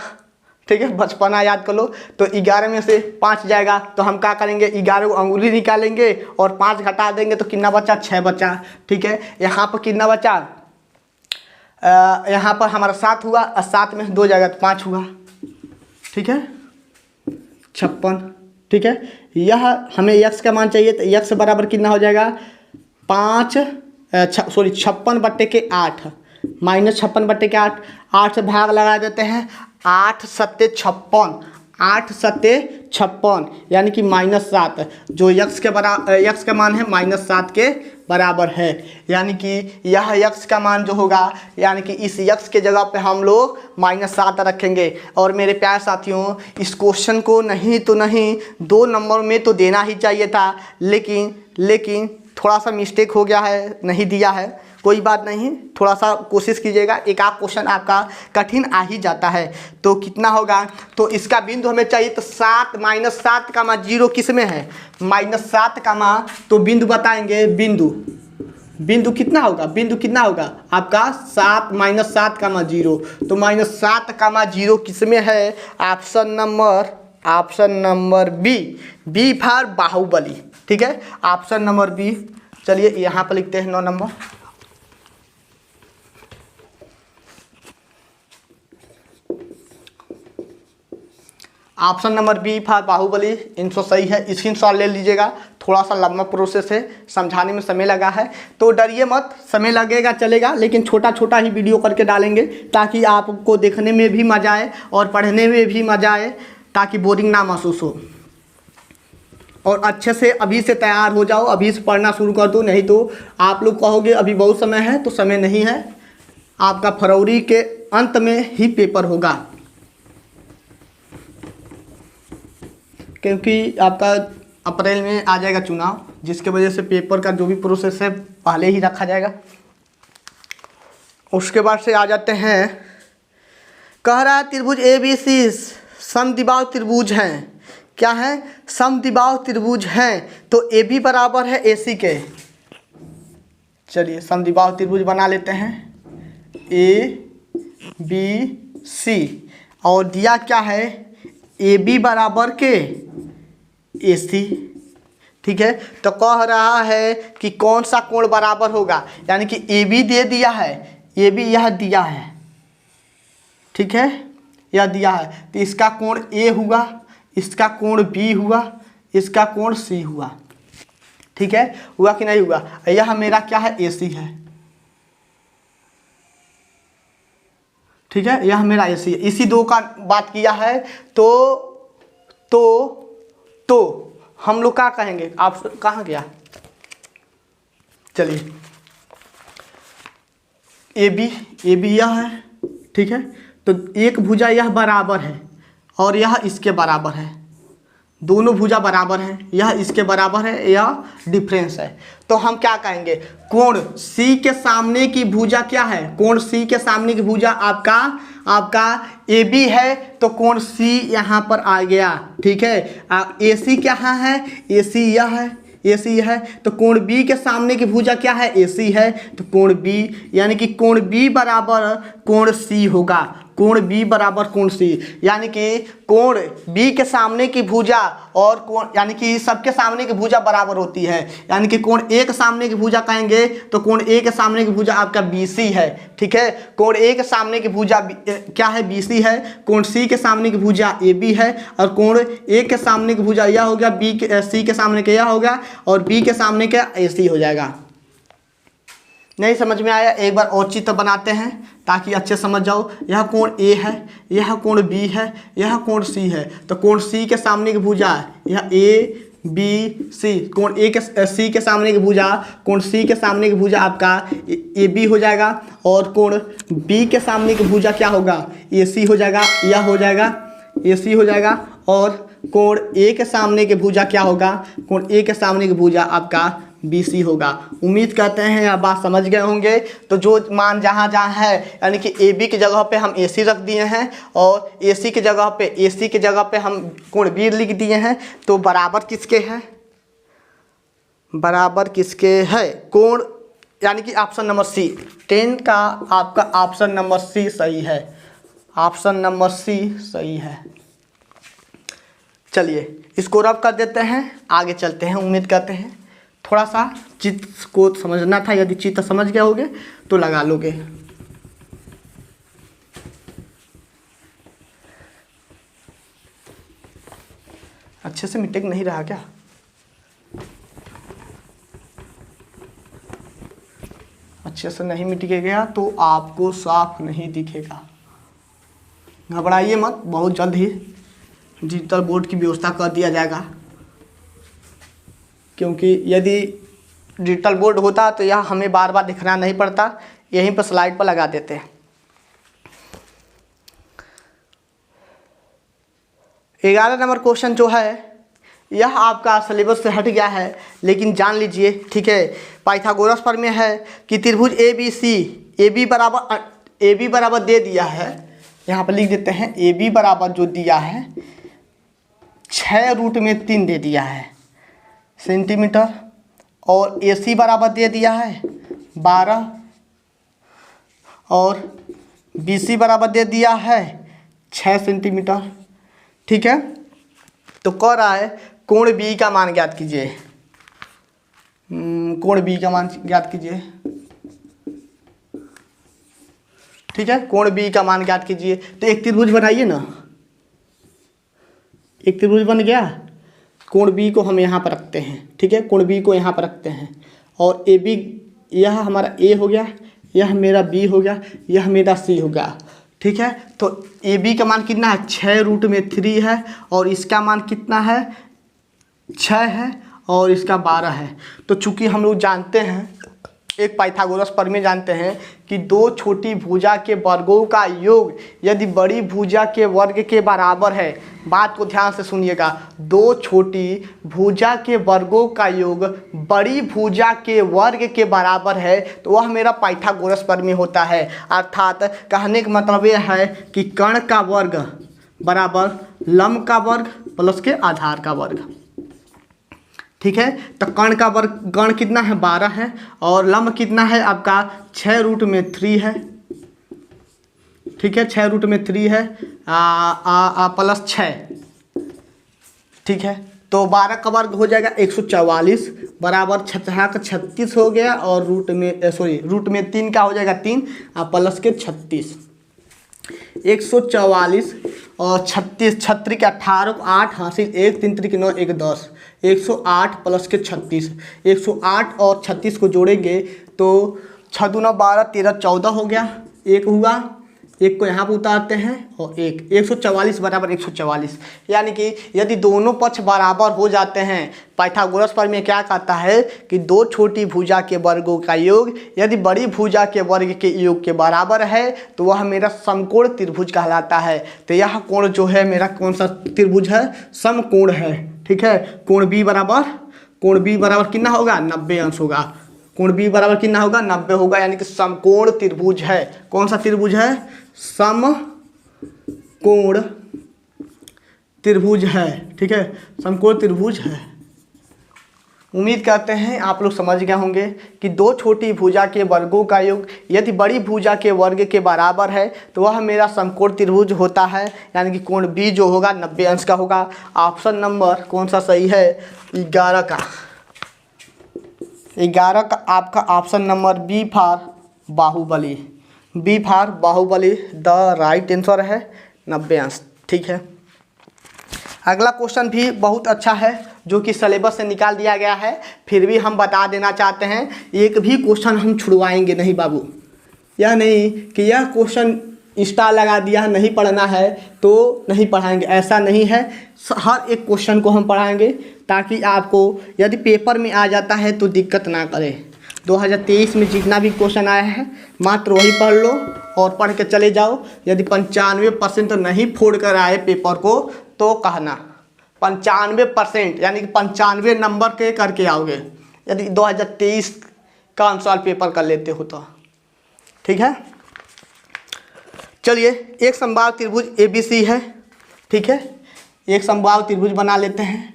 ठीक है, बचपना याद कर लो। तो 11 में से 5 जाएगा तो हम क्या करेंगे, 11 को अंगुली निकालेंगे और 5 घटा देंगे तो कितना बचा 6 बचा। ठीक है, यहाँ पर कितना बचा, यहाँ पर हमारा 7 हुआ और 7 में 2 जाएगा तो 5 हुआ। ठीक है, 56। ठीक है, यह हमें x का मान चाहिए तो x बराबर कितना हो जाएगा 56/8 -56/8, 8 से भाग लगा देते हैं, 8 7 56, 8 7 56 यानी कि -7, जो x का मान है -7 के बराबर है, यानी कि यह x का मान जो होगा, यानी कि इस x के जगह पे हम लोग -7 रखेंगे। और मेरे प्यारे साथियों, इस क्वेश्चन को नहीं तो नहीं 2 नंबर में तो देना ही चाहिए था, लेकिन थोड़ा सा मिस्टेक हो गया है, नहीं दिया है, कोई बात नहीं, थोड़ा सा कोशिश कीजिएगा, एक आध क्वेश्चन आपका कठिन आ ही जाता है। तो कितना होगा, तो इसका बिंदु हमें चाहिए तो 7 -7 का 0 किस में है, -7 का तो बिंदु बताएंगे, बिंदु कितना होगा, आपका 7 -7 का 0, तो -7 का 0 किस में है, option number B for Baahubali. ठीक है, ऑप्शन नंबर बी। चलिए यहाँ पर लिखते हैं 9 number. Option number B for Baahubali, इनको सही है, स्क्रीनशॉट ले लीजिएगा थोड़ा सा लंबा प्रोसेस है, समझाने में समय लगा है, तो डरिए मत, समय लगेगा चलेगा, लेकिन छोटा छोटा ही वीडियो करके डालेंगे ताकि आपको देखने में भी मज़ा आए और पढ़ने में भी मज़ा आए, ताकि बोरिंग ना महसूस हो। और अच्छे से अभी से तैयार हो जाओ, अभी से पढ़ना शुरू कर दो, नहीं तो आप लोग कहोगे अभी बहुत समय है, तो समय नहीं है, आपका फरवरी के अंत में ही पेपर होगा, क्योंकि आपका अप्रैल में आ जाएगा चुनाव, जिसके वजह से पेपर का जो भी प्रोसेस है पहले ही रखा जाएगा। उसके बाद से आ जाते हैं, कह रहा है त्रिभुज ABC समद्विबाहु त्रिभुज हैं। क्या है? समद्विबाहु त्रिभुज हैं, तो AB बराबर है AC के। चलिए समद्विबाहु त्रिभुज बना लेते हैं, ABC, और दिया क्या है? AB बराबर के AC। ठीक है, तो कह रहा है कि कौन सा कोण बराबर होगा, यानी कि AB दे दिया है, AB यह दिया है, ठीक है, यह दिया है, तो इसका कोण A हुआ, इसका कोण B हुआ, इसका कोण C हुआ। ठीक है, हुआ कि नहीं हुआ? यह मेरा क्या है? AC है। ठीक है, यह मेरा AC है। इसी दो का बात किया है, तो हम लोग क्या कहेंगे? आप कहाँ गया? चलिए AB यह है, ठीक है, तो एक भुजा यह बराबर है और यह इसके बराबर है, दोनों भुजा बराबर हैं, यह इसके बराबर है, यह डिफरेंस है। तो हम क्या कहेंगे? कोण C के सामने की भुजा क्या है? कोण C के सामने की भुजा आपका AB है, तो कोण C यहाँ पर आ गया। ठीक है, AC क्या है? AC यह है, AC है, तो कोण B के सामने की भुजा क्या है? AC है, तो कोण B, यानी कि कोण B बराबर कोण C होगा, कोण B बराबर कोण C, यानी कि कोण B के सामने की भुजा और कोण, यानी कि सबके सामने की भुजा बराबर होती है, यानी कि कोण A के सामने की भुजा कहेंगे तो कोण A के सामने की भुजा आपका BC है। ठीक है, कोण A के सामने की भुजा क्या है? BC है, कोण C के सामने की भुजा AB है, और कोण A के सामने की भुजा यह हो गया, C के सामने का यह होगा, और B के सामने का AC हो जाएगा। नहीं समझ में आया? एक बार और चित्र बनाते हैं ताकि अच्छे समझ जाओ। यह कोण A है, यह कोण B है, यह कोण C है, तो कोण C के सामने की भुजा यह ABC, कोण C के सामने की भुजा, कोण C के सामने की भुजा आपका AB हो जाएगा, और कोण B के सामने की भुजा क्या होगा? AC हो जाएगा, यह हो जाएगा AC हो जाएगा, और कोण A के सामने की भुजा क्या होगा? कोण A के सामने की भुजा आपका BC होगा। उम्मीद करते हैं आप बात समझ गए होंगे। तो जो मान जहाँ जहाँ है, यानी कि AB की जगह पे हम AC रख दिए हैं, और AC की जगह पे हम कोण B लिख दिए हैं, तो बराबर किसके है? बराबर किसके है? कोण, यानी कि ऑप्शन नंबर C, 10 का आपका ऑप्शन नंबर C सही है, ऑप्शन नंबर C सही है। चलिए इसको रब कर देते हैं, आगे चलते हैं। उम्मीद करते हैं थोड़ा सा चित्र को समझना था, यदि चित्र समझ गए होगे तो लगा लोगे। अच्छे से मिटेक नहीं रहा क्या? अच्छे से नहीं मिट के गया तो आपको साफ नहीं दिखेगा। घबराइए मत, बहुत जल्द ही डिजिटल बोर्ड की व्यवस्था कर दिया जाएगा, क्योंकि यदि डिजिटल बोर्ड होता तो यह हमें बार बार दिखना नहीं पड़ता, यहीं पर स्लाइड पर लगा देते हैं। 11 नंबर क्वेश्चन जो है यह आपका सिलेबस से हट गया है, लेकिन जान लीजिए। ठीक है, पाइथागोरस पर में है कि त्रिभुज ABC, AB बराबर दे दिया है, यहाँ पर लिख देते हैं AB बराबर जो दिया है 6√3 दे दिया है सेंटीमीटर, और AC बराबर दे दिया है 12, और BC बराबर दे दिया है 6 सेंटीमीटर। ठीक है, तो कह रहा है कोण B का मान ज्ञात कीजिए। कोण B का मान ज्ञात कीजिए। ठीक है, कोण B का मान ज्ञात कीजिए। तो एक त्रिभुज बनाइए ना, एक त्रिभुज बन गया, कोण बी को हम यहाँ पर रखते हैं, ठीक है, कोण बी को यहाँ पर रखते हैं और ए बी, यह हमारा ए हो गया, यह मेरा बी हो गया, यह मेरा सी हो गया, ठीक है। तो ए बी का मान कितना है 6√3 है और इसका मान कितना है 6 है और इसका 12 है। तो चूंकि हम लोग जानते हैं, एक पाइथागोरस प्रमेय जानते हैं कि दो छोटी भुजा के वर्गों का योग यदि बड़ी भुजा के वर्ग के बराबर है, बात को ध्यान से सुनिएगा, दो छोटी भुजा के वर्गों का योग बड़ी भुजा के वर्ग के बराबर है तो वह मेरा पाइथागोरस प्रमेय होता है। अर्थात कहने का मतलब यह है कि कर्ण का वर्ग बराबर लंब का वर्ग प्लस के आधार का वर्ग, ठीक है। तो कर्ण का वर्ग, कर्ण कितना है 12 है और लंब कितना है आपका 6√3 है, ठीक है, 6√3 है प्लस 6, ठीक है। तो 12 का वर्ग हो जाएगा 144 बराबर 36 हो गया और रूट में 3 का हो जाएगा 3 प्लस के 36, 144 और 36, 36 के 18 को 8 हासिल 1 3 3 9 1 10, 108 प्लस के 36, 108 और 36 को जोड़ेंगे तो 6 दूना 12 13 14 हो गया, एक हुआ, एक को यहाँ पर उतारते हैं और 144 बराबर 144, यानी कि यदि दोनों पक्ष बराबर हो जाते हैं, पाइथागोरस प्रमेय क्या कहता है कि दो छोटी भुजा के वर्गों का योग यदि बड़ी भुजा के वर्ग के योग के बराबर है तो वह मेरा समकोण त्रिभुज कहलाता है। तो यह कोण जो है मेरा कौन सा त्रिभुज है, समकोण है, ठीक है। कोण बी बराबर कितना होगा 90 अंश होगा, कोण बी बराबर कितना होगा 90 होगा, यानी कि समकोण त्रिभुज है। कौन सा त्रिभुज है, समकोण त्रिभुज है, ठीक है, समकोण त्रिभुज है। उम्मीद करते हैं आप लोग समझ गए होंगे कि दो छोटी भुजा के वर्गों का योग यदि बड़ी भुजा के वर्ग के बराबर है तो वह मेरा समकोण त्रिभुज होता है, यानी कि कोण बी जो होगा 90 अंश का होगा। ऑप्शन नंबर कौन सा सही है, 11 का, 11 का आपका option number B for Baahubali, B for Baahubali the right answer है 90 अंश, ठीक है। अगला क्वेश्चन भी बहुत अच्छा है जो कि सिलेबस से निकाल दिया गया है, फिर भी हम बता देना चाहते हैं, एक भी क्वेश्चन हम छुड़वाएंगे नहीं बाबू। यह नहीं कि यह क्वेश्चन इंस्टा लगा दिया नहीं पढ़ना है तो नहीं पढ़ाएंगे, ऐसा नहीं है, हर एक क्वेश्चन को हम पढ़ाएंगे ताकि आपको यदि पेपर में आ जाता है तो दिक्कत ना करे। 2023 में जितना भी क्वेश्चन आया है मात्र वही पढ़ लो और पढ़ के चले जाओ। यदि 95% नहीं फोड़ कर आए पेपर को तो कहना, 95% यानी कि 95 नंबर के करके आओगे यदि 2023 का आंसर पेपर कर लेते हो तो, ठीक है। चलिए, एक समबाहु त्रिभुज ABC है, ठीक है, एक समबाहु त्रिभुज बना लेते हैं।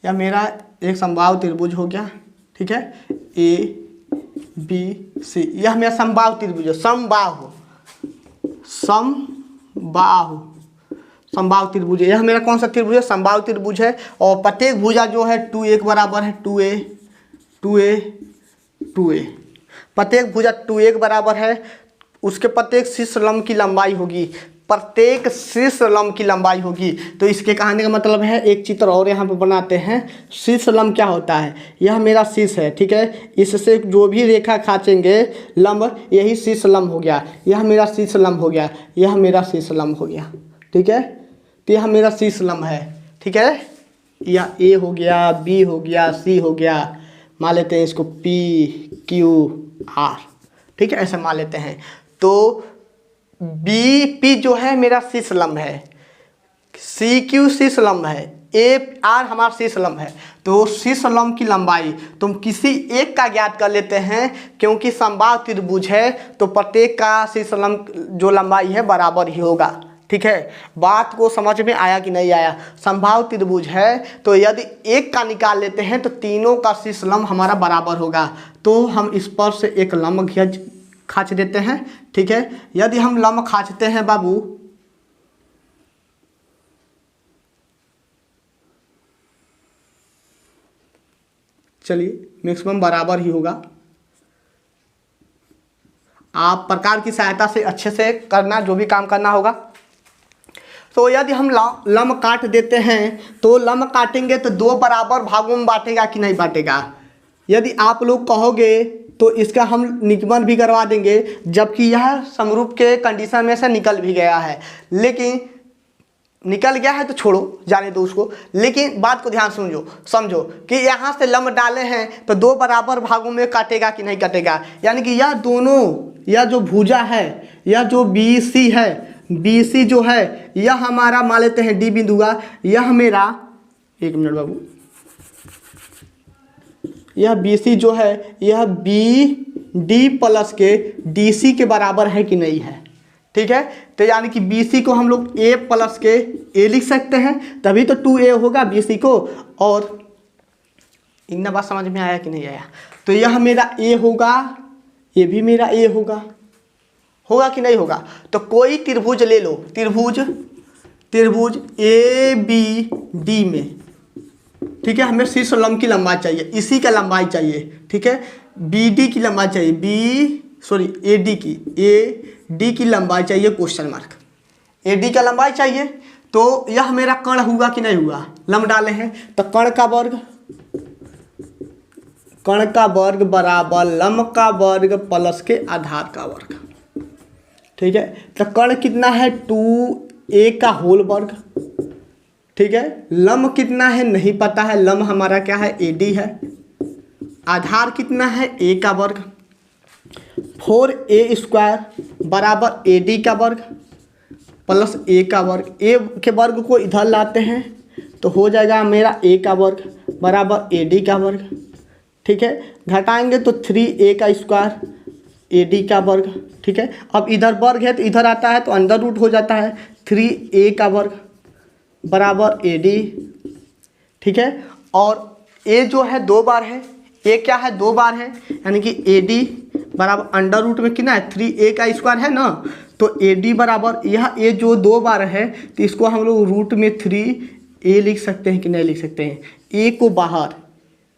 या मेरा एक समबाहु त्रिभुज हो गया, ठीक है, ABC, यह मेरा समबाहु त्रिभुज है, समबाहु त्रिभुज है। यह मेरा कौन सा त्रिभुज है, समबाहु त्रिभुज है और प्रत्येक भुजा जो है 2a के बराबर है, 2a, प्रत्येक भुजा 2a के बराबर है, उसके प्रत्येक शीर्ष लंब की लंबाई होगी, प्रत्येक शीर्ष लंब की लंबाई होगी। तो इसके कहने का मतलब है, एक चित्र और यहाँ पे बनाते हैं। शीर्ष लंब क्या होता है, यह मेरा शीर्ष है, ठीक है, इससे जो भी रेखा खींचेंगे लंब यही शीर्ष लंब हो गया, यह मेरा शीर्ष लंब हो गया, यह मेरा शीर्ष लंब हो गया, ठीक है। तो यह मेरा शीर्ष लंब है, ठीक है, यह ए हो गया, बी हो गया, सी हो गया, मान लेते हैं इसको PQR, ठीक है, ऐसे मान लेते हैं। तो BP जो है मेरा शीर्ष लंब है, CQ शीर्ष लंब है, AR हमारा शीर्ष लंब है। तो शीर्ष लंब की लंबाई तुम किसी एक का ज्ञात कर लेते हैं, क्योंकि समबाहु त्रिभुज है तो प्रत्येक का शीर्ष लंब जो लंबाई है बराबर ही होगा, ठीक है। बात को समझ में आया कि नहीं आया। समबाहु त्रिभुज है तो यदि एक का निकाल लेते हैं तो तीनों का शीर्ष लंब हमारा बराबर होगा। तो हम इस पर से एक लंब खींच देते हैं, ठीक है। यदि हम लंब खींचते हैं बाबू, चलिए मैक्सिमम बराबर ही होगा। आप प्रकार की सहायता से अच्छे से करना, जो भी काम करना होगा। तो यदि हम लंब काट देते हैं तो लंब काटेंगे तो दो बराबर भागों में बांटेगा कि नहीं बांटेगा। यदि आप लोग कहोगे तो इसका हम निगमन भी करवा देंगे, जबकि यह समरूप के कंडीशन में से निकल भी गया है। लेकिन निकल गया है तो छोड़ो, जाने दो उसको। लेकिन बात को ध्यान समझो कि यहाँ से लंब डाले हैं तो दो बराबर भागों में काटेगा कि नहीं काटेगा। यानी कि यह दोनों, यह जो भुजा है, यह जो BC है, BC जो है यह हमारा मान लेते हैं D बिंदु का, यह मेरा, एक मिनट बाबू, यह BC जो है यह BD प्लस के DC के बराबर है कि नहीं है। ठीक है, तो यानी कि BC को हम लोग A प्लस के A लिख सकते हैं, तभी तो 2A होगा BC को। और इतना बात समझ में आया कि नहीं आया। तो यह मेरा A होगा, ये भी मेरा A होगा कि नहीं होगा। तो कोई त्रिभुज ले लो, त्रिभुज ABD में, ठीक है, हमें शीर्ष लंब की लंबाई चाहिए, इसी का लंबाई चाहिए। ठीक है, BD की लंबाई चाहिए, AD की लंबाई चाहिए, क्वेश्चन मार्क, AD का लंबाई चाहिए। तो यह मेरा कर्ण हुआ कि नहीं हुआ, लंब डाले हैं तो कर्ण का वर्ग बराबर लंब का वर्ग प्लस के आधार का वर्ग। ठीक है, तो कर्ण कितना है 2A का होल वर्ग। ठीक है, लंब कितना है नहीं पता है, लंब हमारा क्या है AD है। आधार कितना है A का वर्ग, 4A स्क्वायर बराबर AD का वर्ग प्लस A का वर्ग। A के वर्ग को इधर लाते हैं तो हो जाएगा मेरा A का वर्ग बराबर AD का वर्ग। ठीक है, घटाएंगे तो 3A का स्क्वायर AD का वर्ग। ठीक है, अब इधर वर्ग है तो इधर आता है तो अंडर रूट हो जाता है, 3A का वर्ग बराबर AD। ठीक है, और A जो है 2 बार है, A क्या है 2 बार है, यानी कि AD बराबर अंडर रूट में कितना है 3A का स्क्वायर है ना। तो AD बराबर यह A जो 2 बार है तो इसको हम लोग रूट में 3A लिख सकते हैं कि नहीं लिख सकते हैं। A को बाहर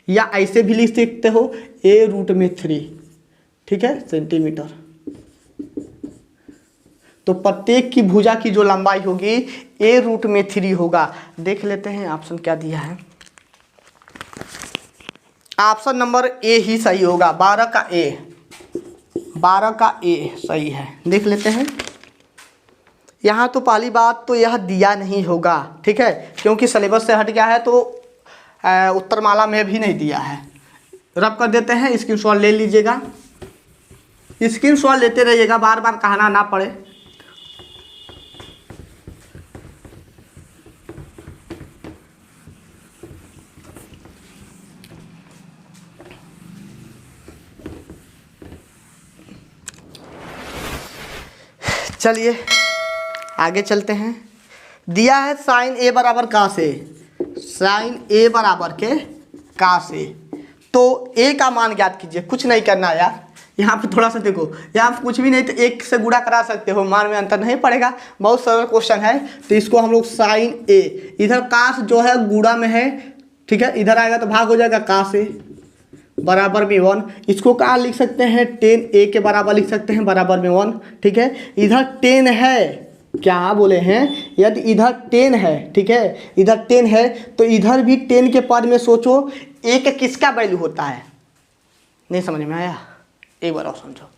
या ऐसे भी लिख सकते हो, A रूट में 3, ठीक है, सेंटीमीटर। तो प्रत्येक की भुजा की जो लंबाई होगी A रूट में 3 होगा। देख लेते हैं ऑप्शन क्या दिया है। ऑप्शन नंबर A ही सही होगा, 12 का A सही है। देख लेते हैं, यहाँ तो पहली बात तो यह दिया नहीं होगा, ठीक है, क्योंकि सिलेबस से हट गया है, तो उत्तरमाला में भी नहीं दिया है। रब कर देते हैं, स्क्रीनशॉट ले लीजिएगा, स्क्रीनशॉट लेते रहिएगा, बार बार कहना ना पड़े। चलिए आगे चलते हैं। दिया है साइन A बराबर का से, साइन A बराबर के का से। तो A का मान ज्ञात कीजिए, कुछ नहीं करना यार। यहाँ पे थोड़ा सा देखो, यहाँ पे कुछ भी नहीं तो 1 से गुणा करा सकते हो, मान में अंतर नहीं पड़ेगा, बहुत सरल क्वेश्चन है। तो इसको हम लोग साइन A, इधर काश जो है गुणा में है, ठीक है, इधर आएगा तो भाग हो जाएगा का से बराबर में 1। इसको कहाँ लिख सकते हैं 10A के बराबर लिख सकते हैं, बराबर में 1। ठीक है, इधर 10 है, क्या बोले हैं, यदि इधर 10 है, ठीक है, इधर 10 है तो इधर भी 10 के पद में सोचो A किसका वैल्यू होता है। नहीं समझ में आया, एक बार और समझो।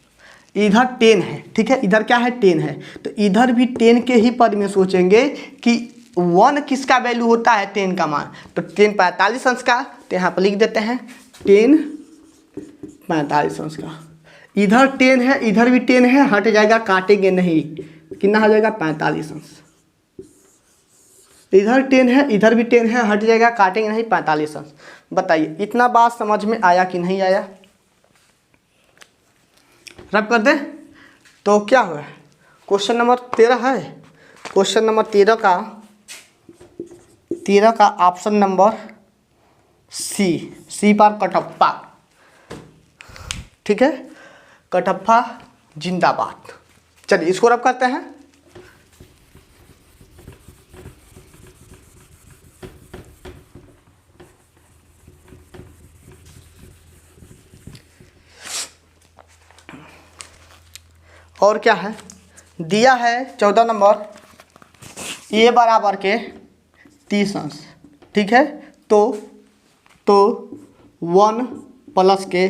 इधर 10 है, ठीक है, इधर क्या है 10 है, तो इधर भी 10 के ही पद में सोचेंगे कि 1 किसका वैल्यू होता है 10 का मान। तो 10 45 अंश का, तो यहाँ पर लिख देते हैं 10 45 अंश का। इधर 10 है, इधर भी 10 है, हट जाएगा, काटेंगे नहीं, कितना हो जाएगा 45 अंश। इधर 10 है, इधर भी 10 है, हट जाएगा, काटेंगे नहीं, 45 अंश। बताइए इतना बात समझ में आया कि नहीं आया। रब कर दे तो क्या हुआ, क्वेश्चन नंबर 13 है, क्वेश्चन नंबर 13 का ऑप्शन नंबर सी पर कटप्पा, ठीक है, कटप्पा जिंदाबाद। चलिए इसको रब करते हैं। और क्या है दिया है 14 नंबर, ए बराबर के 30 अंश, ठीक है। तो 1 प्लस के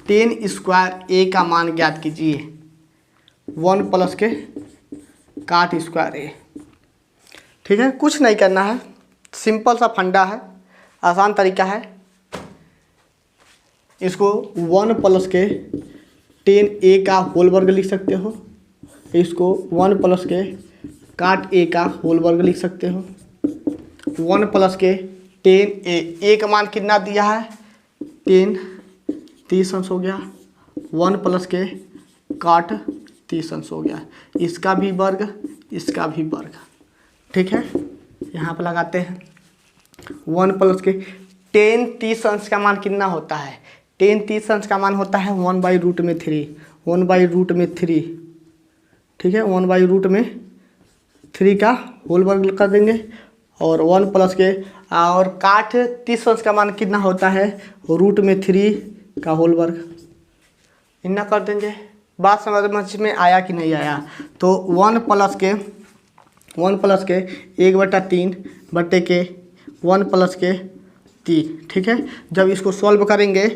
10 स्क्वायर ए का मान ज्ञात कीजिए। 1 प्लस के काट स्क्वायर ए, ठीक है। कुछ नहीं करना है, सिंपल सा फंडा है, आसान तरीका है। इसको 1 प्लस के 10 ए का होल वर्ग लिख सकते हो, इसको 1 प्लस के काट ए का होल वर्ग लिख सकते हो। 1 प्लस के 10 ए का मान कितना दिया है 10, 30 अंश हो गया। 1 प्लस के काट 30 अंश हो गया, इसका भी वर्ग इसका भी वर्ग, ठीक है। यहाँ पर लगाते हैं 1 प्लस के 10 30 अंश का मान कितना होता है, 10 30 अंश का मान होता है 1/√3, 1/√3, ठीक है। 1/√3 का होल वर्ग कर देंगे और 1 प्लस के और काट 30 अंश का मान कितना होता है √3 का होल वर्ग, इतना कर देंगे। बात समझ में आया कि नहीं आया। तो 1 प्लस के 1/3 बटे के 1 प्लस के 3, ठीक है। जब इसको सॉल्व करेंगे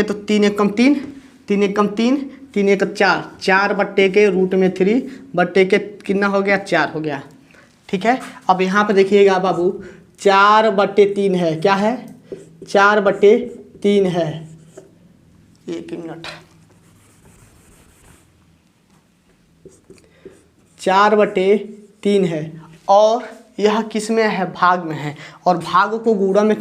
तो 3 एकम 3, 3 एकम 3, 3 एक 4, 4 बट्टे के √3 बट्टे के कितना हो गया 4 हो गया, ठीक है। अब यहाँ पे देखिएगा बाबू 4/3 है, क्या है 4/3 है। एक मिनट, 4/3 है और यह किस में है भाग में है, और भाग को गुणा में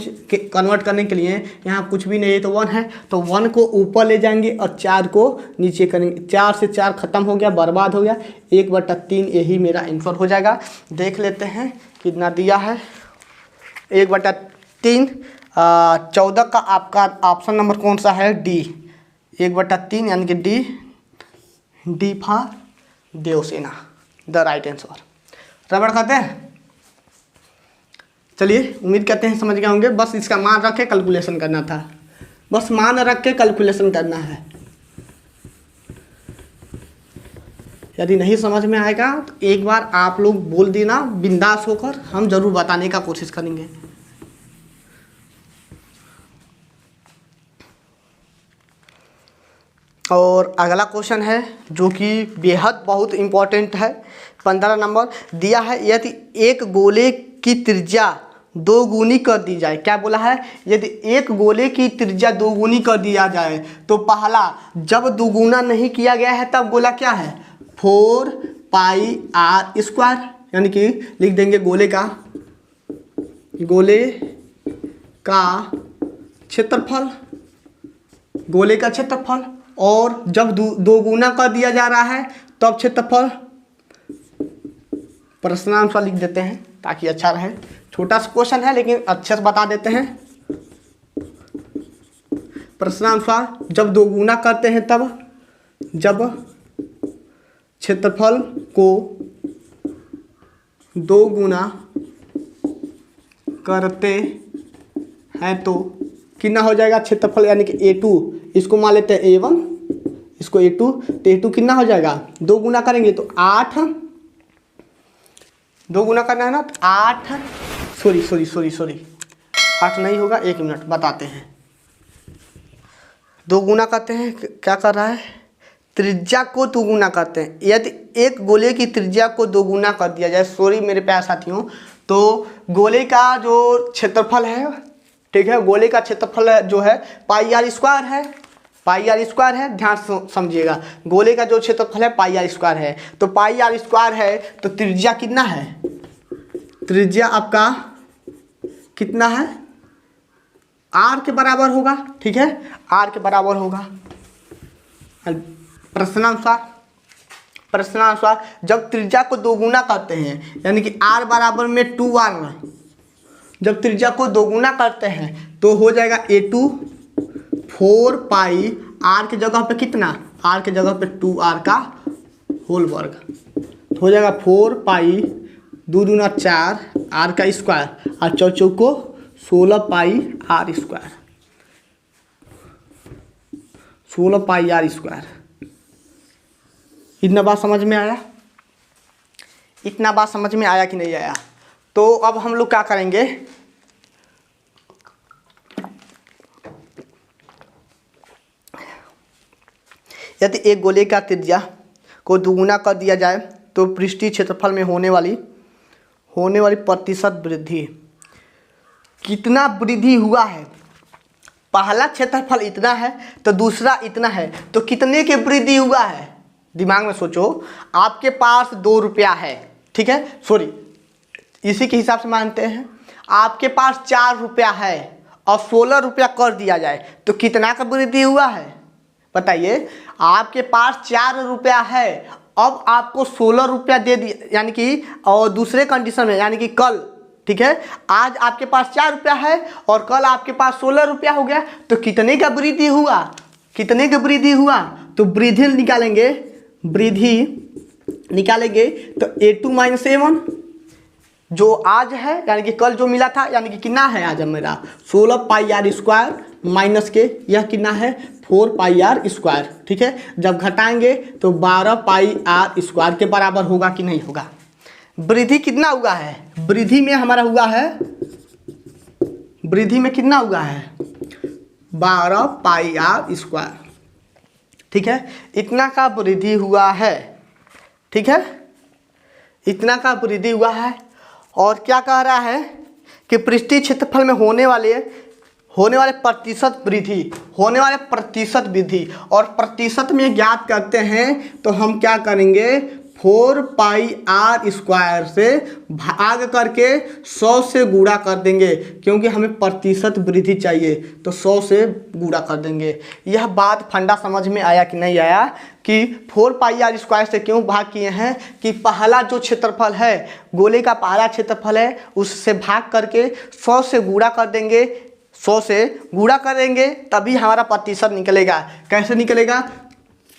कन्वर्ट करने के लिए यहाँ कुछ भी नहीं है तो 1 है, तो 1 को ऊपर ले जाएंगे और 4 को नीचे करेंगे। 4 से 4 खत्म हो गया, बर्बाद हो गया, 1/3 यही मेरा आंसर हो जाएगा। देख लेते हैं कितना दिया है 1/3। 14 का आपका ऑप्शन नंबर कौन सा है डी, 1/3 यानी कि D for Devsena the right answer. रबड़ खाते हैं, चलिए उम्मीद करते हैं समझ गए होंगे। बस इसका मान रख के कैलकुलेशन करना था, बस मान रख के कैलकुलेशन करना है। यदि नहीं समझ में आएगा तो एक बार आप लोग बोल देना बिंदास होकर, हम जरूर बताने का कोशिश करेंगे। और अगला क्वेश्चन है जो कि बेहद बहुत इम्पोर्टेंट है। 15 नंबर दिया है, यदि एक गोले की त्रिज्या 2 गुनी कर दी जाए। क्या बोला है, यदि एक गोले की त्रिज्या 2 गुनी कर दिया जाए तो पहला जब दुगुना नहीं किया गया है तब बोला क्या है 4πr², यानी कि लिख देंगे गोले का क्षेत्रफल, गोले का क्षेत्रफल। और जब दो गुना कर दिया जा रहा है तब क्षेत्रफल, प्रश्नांश लिख देते हैं ताकि अच्छा रहे। छोटा सा क्वेश्चन है लेकिन अच्छे से बता देते हैं। प्रश्नांश जब 2 गुना करते हैं तब, जब क्षेत्रफल को 2 गुना करते हैं तो कितना हो जाएगा क्षेत्रफल, यानी कि A2, इसको मान लेते हैं A1, इसको A2, तो A2 कितना हो जाएगा 2 गुना करेंगे तो 8, 2 गुना करना है ना, 8 सॉरी 8 नहीं होगा, 1 मिनट बताते हैं। 2 गुना करते हैं, क्या कर रहा है त्रिज्या को 2 गुना करते हैं। यदि एक गोले की त्रिज्या को 2 गुना कर दिया जाए, सॉरी मेरे प्यारे साथियों, तो गोले का जो क्षेत्रफल है, ठीक है, गोले का क्षेत्रफल जो है πr² है, πr² है, ध्यान से समझिएगा। गोले का जो क्षेत्रफल है πr² है, तो πr² है तो त्रिज्या कितना है, त्रिज्या आपका कितना है r के बराबर होगा, ठीक है, r के बराबर होगा। प्रश्नानुसार जब त्रिज्या को 2 गुना करते हैं, यानी कि r बराबर में 2r, जब त्रिज्या को 2 गुना करते हैं तो हो जाएगा A2 4π, r के जगह पे कितना, r के जगह पे 2r का होल वर्ग, हो जाएगा 4π 2 दूना 4 r का स्क्वायर, और 4 चौको 16πr², 16πr²। इतना बात समझ में आया। इतना बात समझ में आया कि नहीं आया? तो अब हम लोग क्या करेंगे, यदि एक गोले का त्रिज्या को दुगुना कर दिया जाए तो पृष्ठीय क्षेत्रफल में होने वाली प्रतिशत वृद्धि, कितना वृद्धि हुआ है? पहला क्षेत्रफल इतना है तो दूसरा इतना है, तो कितने के वृद्धि हुआ है? दिमाग में सोचो, आपके पास 2 रुपया है, ठीक है, सॉरी इसी के हिसाब से मानते हैं, आपके पास 4 रुपया है और 16 रुपया कर दिया जाए तो कितना का वृद्धि हुआ है? बताइए, आपके पास 4 रुपया है, अब आपको 16 रुपया दे दिया, यानी कि और दूसरे कंडीशन में, यानी कि कल, ठीक है, आज आपके पास 4 रुपया है और कल आपके पास 16 रुपया हो गया, तो कितने का वृद्धि हुआ? कितने का वृद्धि हुआ? तो वृद्धि निकालेंगे, तो A2 - A1 जो आज है, यानी कि कल जो मिला था, यानी कि कितना है आज मेरा 16 पाई आर स्क्वायर माइनस के, यह कितना है 4 पाई आर स्क्वायर, ठीक है। जब घटाएंगे तो 12 पाई आर स्क्वायर के बराबर होगा कि नहीं होगा? वृद्धि कितना हुआ है? वृद्धि में हमारा हुआ है, वृद्धि में कितना हुआ है 12 पाई आर स्क्वायर, ठीक है, इतना का वृद्धि हुआ है, ठीक है, इतना का वृद्धि हुआ है। और क्या कह रहा है कि पृष्ठीय क्षेत्रफल में होने वाले प्रतिशत वृद्धि, और प्रतिशत में ज्ञात करते हैं तो हम क्या करेंगे 4 पाई आर स्क्वायर से भाग करके 100 से गुणा कर देंगे, क्योंकि हमें प्रतिशत वृद्धि चाहिए तो 100 से गुणा कर देंगे। यह बात फंडा समझ में आया कि नहीं आया कि 4 पाई आर स्क्वायर से क्यों भाग किए हैं कि पहला जो क्षेत्रफल है, गोले का पहला क्षेत्रफल है, उससे भाग करके 100 से गुणा कर देंगे, 100 से गुणा करेंगे तभी हमारा प्रतिशत निकलेगा। कैसे निकलेगा?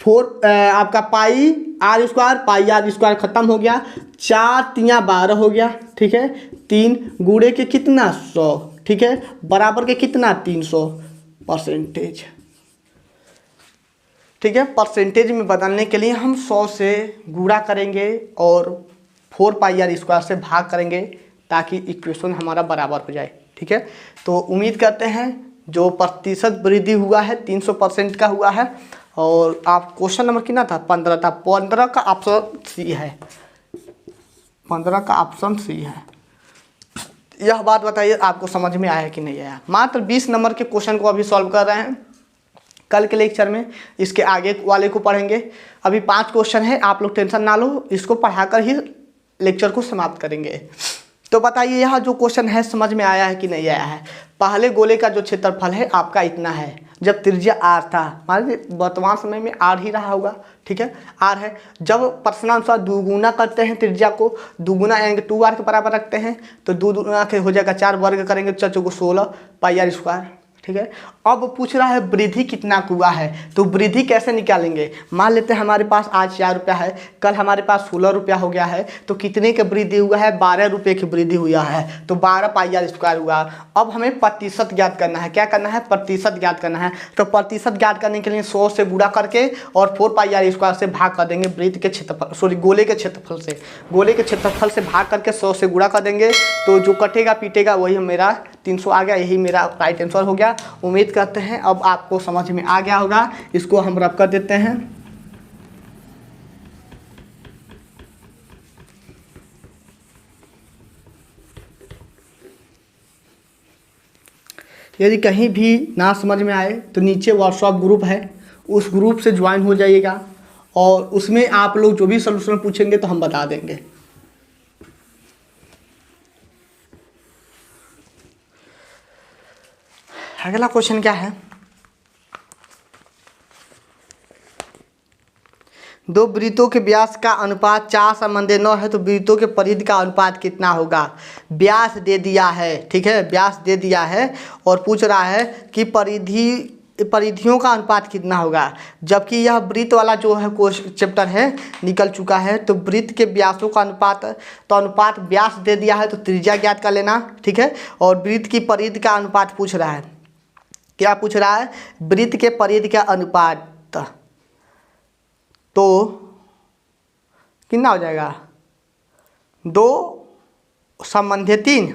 4 आपका पाई आर स्क्वायर खत्म हो गया, 4 तिया 12 हो गया, ठीक है, 3 गुणे के कितना 100, ठीक है, बराबर के कितना 300 परसेंटेज, ठीक है। परसेंटेज में बदलने के लिए हम 100 से गुणा करेंगे और 4 पाई आर स्क्वायर से भाग करेंगे ताकि इक्वेशन हमारा बराबर हो जाए, ठीक है। तो उम्मीद करते हैं जो प्रतिशत वृद्धि हुआ है 300% का हुआ है। और आप क्वेश्चन नंबर कितना था 15 था, 15 का ऑप्शन सी है, 15 का ऑप्शन सी है। यह बात बताइए आपको समझ में आया कि नहीं आया? मात्र 20 नंबर के क्वेश्चन को अभी सॉल्व कर रहे हैं, कल के लेक्चर में इसके आगे वाले को पढ़ेंगे। अभी 5 क्वेश्चन है, आप लोग टेंशन ना लो, इसको पढ़ाकर ही लेक्चर को समाप्त करेंगे। तो बताइए यह जो क्वेश्चन है समझ में आया है कि नहीं आया है? पहले गोले का जो क्षेत्रफल है आपका इतना है, जब त्रिज्या r था, मान लीजिए वर्तमान समय में r ही रहा होगा, ठीक है, r है। जब प्रश्नानुसार दुगुना करते हैं, त्रिज्या को दुगुना यानी 2r के बराबर रखते हैं तो दुगुना के हो जाएगा 4, वर्ग करेंगे 4 चौको 16 पाई आर स्क्वायर, ठीक है। अब पूछ रहा है वृद्धि कितना हुआ है, तो वृद्धि कैसे निकालेंगे? मान लेते हैं हमारे पास आज 4 रुपया है, कल हमारे पास 16 रुपया हो गया है, तो कितने की वृद्धि हुआ है 12 रुपये की वृद्धि हुआ है, तो 12 पाई आर स्क्वायर हुआ। अब हमें प्रतिशत ज्ञात करना है, क्या करना है प्रतिशत ज्ञात करना है। तो प्रतिशत ज्ञात करने के लिए 100 से गुणा करके और 4 पाई आर स्क्वायर से भाग कर देंगे वृत्त के क्षेत्रफल, सॉरी गोले के क्षेत्रफल से, गोले के क्षेत्रफल से भाग करके 100 से गुणा कर देंगे, तो जो कटेगा पीटेगा वही मेरा 300 आ गया, यही मेरा राइट आंसर हो गया। उम्मीद करते हैं अब आपको समझ में आ गया होगा। इसको हम रब कर देते हैं। यदि कहीं भी ना समझ में आए तो नीचे व्हाट्सएप ग्रुप है, उस ग्रुप से ज्वाइन हो जाइएगा और उसमें आप लोग जो भी सलूशन पूछेंगे तो हम बता देंगे। अगला क्वेश्चन क्या है? दो वृत्तों के व्यास का अनुपात 4:9 है, तो वृत्तों के परिधि का अनुपात कितना होगा? व्यास दे दिया है, ठीक है, व्यास दे दिया है और पूछ रहा है कि परिधियों का अनुपात कितना होगा। जबकि यह वृत्त वाला जो है चैप्टर है निकल चुका है, तो वृत्त के व्यासों का अनुपात, तो अनुपात व्यास दे दिया है तो त्रिज्या ज्ञात कर लेना, ठीक है। और वृत्त की परिधि का अनुपात पूछ रहा है, क्या पूछ रहा है? वृत्त के परिधि का अनुपात, तो कितना हो जाएगा 2 संबंधित 3,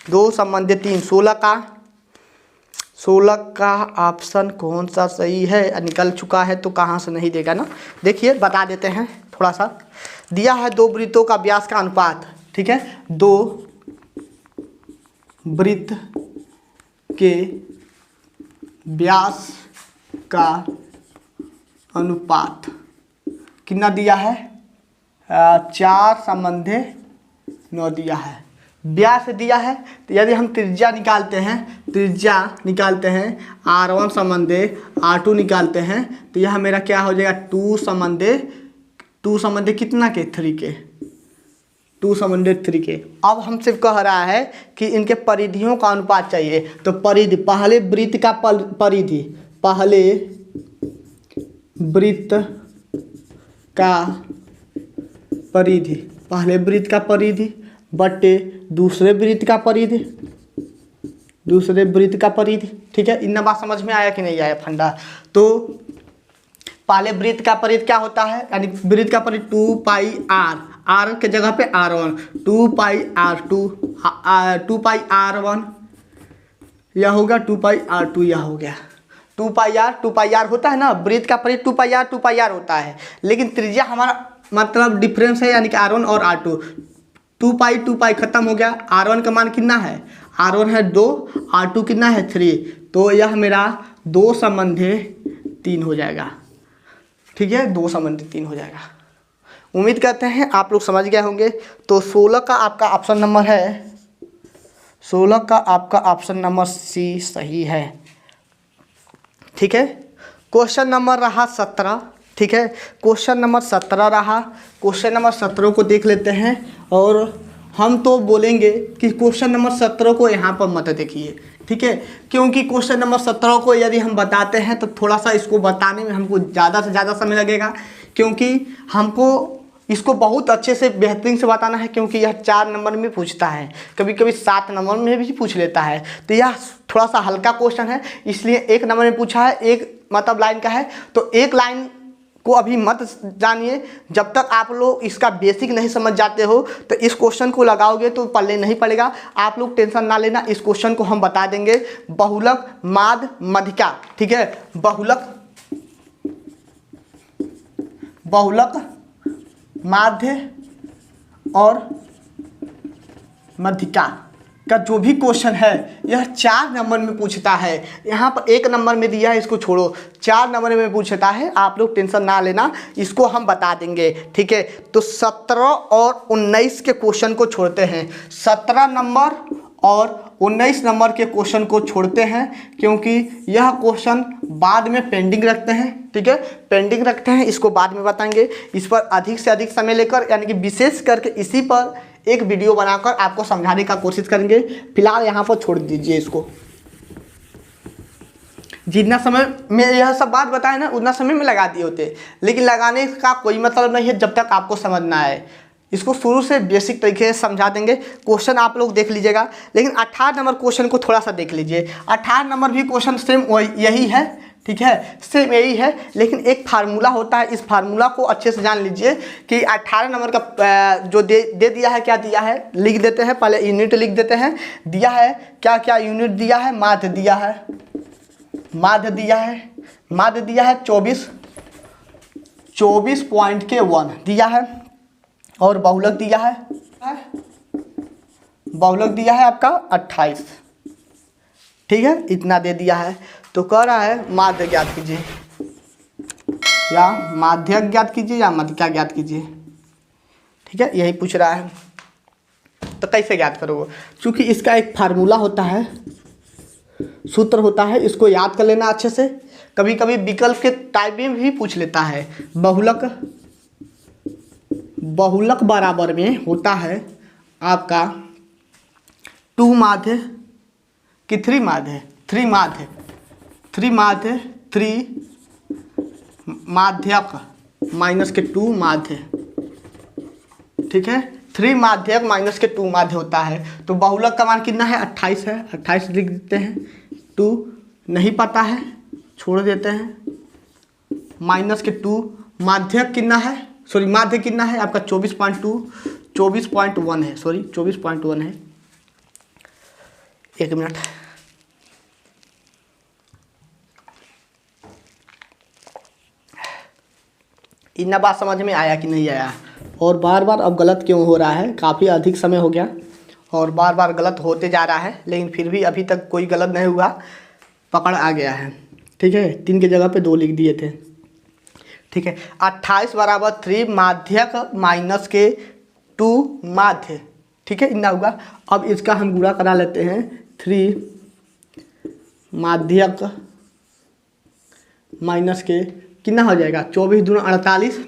2 संबंधित 3, 16 का ऑप्शन कौन सा सही है? निकल चुका है तो कहाँ से नहीं देगा ना। देखिए बता देते हैं थोड़ा सा। दिया है 2 वृत्तों का व्यास का अनुपात, ठीक है, 2 वृत्त के व्यास का अनुपात कितना दिया है? 4:9 दिया है। व्यास दिया है तो यदि हम त्रिज्या निकालते हैं R1 संबंधे R2 निकालते हैं तो यह मेरा क्या हो जाएगा? 2 संबंधे कितना के? 3 के, 2 संबंधे 3 के। अब हमसे कह रहा है कि इनके परिधियों का अनुपात चाहिए। तो परिधि, पहले वृत्त का परिधि, पहले वृत्त का परिधि बटे दूसरे वृत्त का परिधि, ठीक है। इतना बात समझ में आया कि नहीं आया फंडा? तो पहले वृत्त का परिधि क्या होता है? यानी वृत्त का परिधि 2πr, r के जगह पे r1, 2πr1 यह होगा, 2πr2 यह हो गया। 2πr होता है ना, वृत्त का परिधि 2πr होता है, लेकिन त्रिज्या हमारा मतलब डिफरेंस है, यानी कि R1 और R2। 2π खत्म हो गया। R1 का मान कितना है? R1 है 2, R2 कितना है? 3। तो यह मेरा 2 संबंधे 3 हो जाएगा, ठीक है, 2 संबंधे 3 हो जाएगा। उम्मीद करते हैं आप लोग समझ गए होंगे। तो 16 का आपका ऑप्शन नंबर है, 16 का आपका ऑप्शन नंबर सी सही है, ठीक है। क्वेश्चन नंबर रहा 17, ठीक है, क्वेश्चन नंबर 17 रहा। क्वेश्चन नंबर 17 को देख लेते हैं, और हम तो बोलेंगे कि क्वेश्चन नंबर 17 को यहाँ पर मत देखिए, ठीक है, क्योंकि क्वेश्चन नंबर 17 को यदि हम बताते हैं तो थोड़ा सा इसको बताने में हमको ज़्यादा से ज़्यादा समय लगेगा, क्योंकि हमको इसको बहुत अच्छे से बेहतरीन से बताना है, क्योंकि यह 4 नंबर में पूछता है, कभी कभी 7 नंबर में भी पूछ लेता है। तो यह थोड़ा सा हल्का क्वेश्चन है, इसलिए 1 नंबर में पूछा है, 1 मतलब लाइन का है। तो 1 लाइन को अभी मत जानिए, जब तक आप लोग इसका बेसिक नहीं समझ जाते हो तो इस क्वेश्चन को लगाओगे तो पल्ले नहीं पड़ेगा। आप लोग टेंशन ना लेना, इस क्वेश्चन को हम बता देंगे। बहुलक, माध्य, मध्यिका, ठीक है, बहुलक, माध्य और मध्यिका का जो भी क्वेश्चन है यह 4 नंबर में पूछता है। यहाँ पर 1 नंबर में दिया है, इसको छोड़ो, 4 नंबर में पूछता है। आप लोग टेंशन ना लेना, इसको हम बता देंगे, ठीक है। तो 17 और 19 के क्वेश्चन को छोड़ते हैं, 17 नंबर और 19 नंबर के क्वेश्चन को छोड़ते हैं, क्योंकि यह क्वेश्चन बाद में पेंडिंग रखते हैं, ठीक है, पेंडिंग रखते हैं, इसको बाद में बताएंगे। इस पर अधिक से अधिक समय लेकर, यानी कि विशेष करके इसी पर एक वीडियो बनाकर आपको समझाने का कोशिश करेंगे। फिलहाल यहाँ पर छोड़ दीजिए इसको। जितना समय में यह सब बात बताए ना, उतना समय में लगा दिए होते, लेकिन लगाने का कोई मतलब नहीं है जब तक आपको समझ ना आए। इसको शुरू से बेसिक तरीके से समझा देंगे। क्वेश्चन आप लोग देख लीजिएगा, लेकिन 18 नंबर क्वेश्चन को थोड़ा सा देख लीजिए। 18 नंबर भी क्वेश्चन सेम यही है, ठीक है, सेम यही है, लेकिन एक फार्मूला होता है। इस फार्मूला को अच्छे से जान लीजिए कि 18 नंबर का जो दे दिया है, क्या दिया है, लिख देते हैं, पहले यूनिट लिख देते हैं। दिया है क्या क्या यूनिट दिया है? माध्य दिया है, माध्य दिया है, माध्य दिया है 24.1 दिया है, और बहुलक दिया है, बहुलक दिया है आपका 28, ठीक है, इतना दे दिया है। तो कह रहा है माध्य ज्ञात कीजिए, या माध्य ज्ञात कीजिए या मध्यिका ज्ञात कीजिए, ठीक है, यही पूछ रहा है। तो कैसे ज्ञात करोगे? क्योंकि इसका एक फार्मूला होता है, सूत्र होता है, इसको याद कर लेना अच्छे से। कभी कभी विकल्प के टाइप में भी पूछ लेता है। बहुलक बराबर में होता है आपका 2 माध्य कि 3 माध्य, 3 माध्य, 3 माध्य, 3 माध्यक माइनस के 2 माध्य, ठीक है, 3 माध्यक माइनस के 2 माध्य होता है। तो बहुलक का मान कितना है? 28 है, 28 लिख देते हैं। 2 नहीं पता है, छोड़ देते हैं, माइनस के 2। माध्यक कितना है, सॉरी माध्य कितना है आपका? 24.2, 24.1 है, सॉरी 24.1 है। एक मिनट, इतना बात समझ में आया कि नहीं आया? और बार बार अब गलत क्यों हो रहा है? काफ़ी अधिक समय हो गया और बार बार गलत होते जा रहा है, लेकिन फिर भी अभी तक कोई गलत नहीं हुआ, पकड़ आ गया है। ठीक है, 3 की जगह पे 2 लिख दिए थे। ठीक है, 28 बराबर 3 माध्यक माइनस के 2 माध्य। ठीक है, इतना होगा। अब इसका हम गुणा करा लेते हैं। 3 माध्यक माइनस के कितना हो जाएगा? 24 दूना 48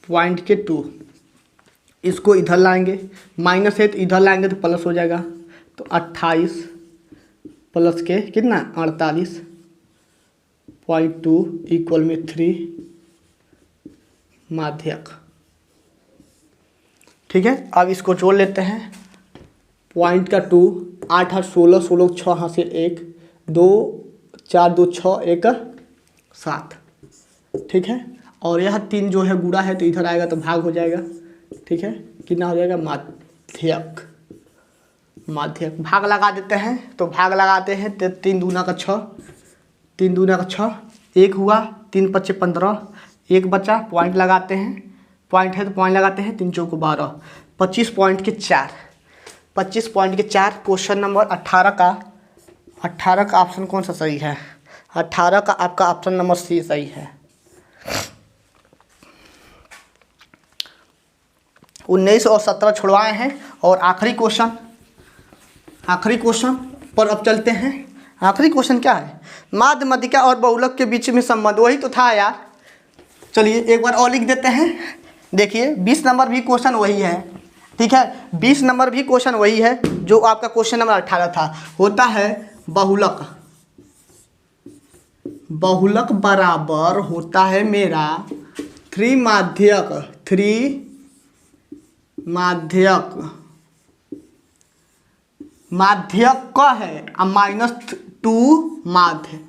पॉइंट के 2। इसको इधर लाएंगे, माइनस है तो इधर लाएंगे तो प्लस हो जाएगा। तो 28 प्लस के कितना 48.2 इक्वल में 3 माध्यक। ठीक है, अब इसको जोड़ लेते हैं। पॉइंट का 2, 8 8 16 16 6 हाँ से 1 2 4 2 6 1 7। ठीक है, और यह 3 जो है गुणा है तो इधर आएगा तो भाग हो जाएगा। ठीक है, कितना हो जाएगा? माध्यक। माध्यक भाग लगा देते हैं, तो भाग लगाते हैं तो 3 दूना का 6, 3 दूना का 6, 1 हुआ, 3 5 15, 1 बचा, पॉइंट लगाते हैं, पॉइंट है तो पॉइंट लगाते हैं, 3 चौको 12, 25 पॉइंट के 4, 25 पॉइंट के 4। क्वेश्चन नंबर 18 का ऑप्शन कौन सा सही है? 18 का आपका ऑप्शन नंबर सी सही है। 19 और 17 छुड़वाए हैं और आखिरी क्वेश्चन पर अब चलते हैं। आखिरी क्वेश्चन क्या है? माध्य मध्यिका और बहुलक के बीच में संबंध। वही तो था यार। चलिए एक बार और लिख देते हैं। देखिए 20 नंबर भी क्वेश्चन वही है। ठीक है, 20 नंबर भी क्वेश्चन वही है जो आपका क्वेश्चन नंबर 18 था। होता है बहुलक बराबर होता है मेरा 3 माध्यक, 3 माध्यक का है और -2 माध्य।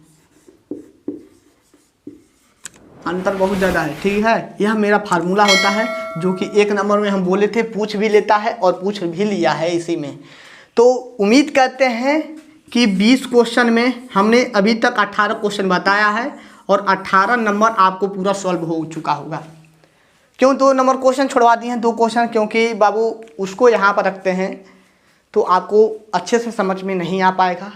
अंतर बहुत ज़्यादा है। ठीक है, यह मेरा फार्मूला होता है जो कि 1 नंबर में हम बोले थे, पूछ भी लेता है और पूछ भी लिया है इसी में। तो उम्मीद करते हैं कि 20 क्वेश्चन में हमने अभी तक 18 क्वेश्चन बताया है और 18 नंबर आपको पूरा सॉल्व हो चुका होगा। क्यों 2 नंबर क्वेश्चन छुड़वा दिए हैं? 2 क्वेश्चन क्योंकि बाबू उसको यहाँ पर रखते हैं तो आपको अच्छे से समझ में नहीं आ पाएगा।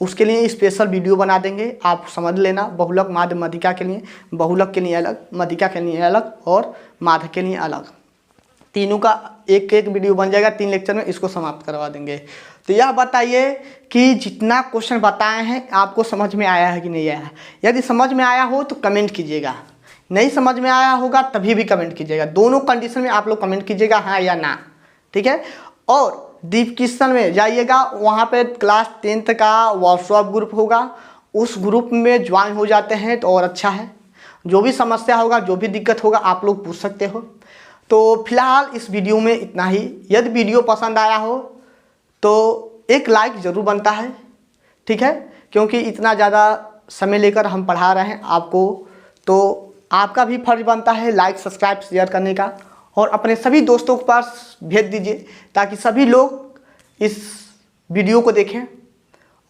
उसके लिए स्पेशल वीडियो बना देंगे, आप समझ लेना। बहुलक माध्य मध्यिका के लिए, बहुलक के लिए अलग, मध्यिका के लिए अलग और माध्य के लिए अलग, तीनों का एक एक वीडियो बन जाएगा। 3 लेक्चर में इसको समाप्त करवा देंगे। तो यह बताइए कि जितना क्वेश्चन बताए हैं आपको समझ में आया है कि नहीं आया? यदि समझ में आया हो तो कमेंट कीजिएगा, नहीं समझ में आया होगा तभी भी कमेंट कीजिएगा। दोनों कंडीशन में आप लोग कमेंट कीजिएगा, हाँ या ना। ठीक है, और डिस्क्रिप्शन में जाइएगा, वहाँ पे क्लास 10th का व्हाट्सएप ग्रुप होगा, उस ग्रुप में ज्वाइन हो जाते हैं तो और अच्छा है। जो भी समस्या होगा, जो भी दिक्कत होगा आप लोग पूछ सकते हो। तो फिलहाल इस वीडियो में इतना ही। यदि वीडियो पसंद आया हो तो एक लाइक ज़रूर बनता है। ठीक है, क्योंकि इतना ज़्यादा समय लेकर हम पढ़ा रहे हैं आपको, तो आपका भी फर्ज बनता है लाइक सब्सक्राइब शेयर करने का, और अपने सभी दोस्तों के पास भेज दीजिए ताकि सभी लोग इस वीडियो को देखें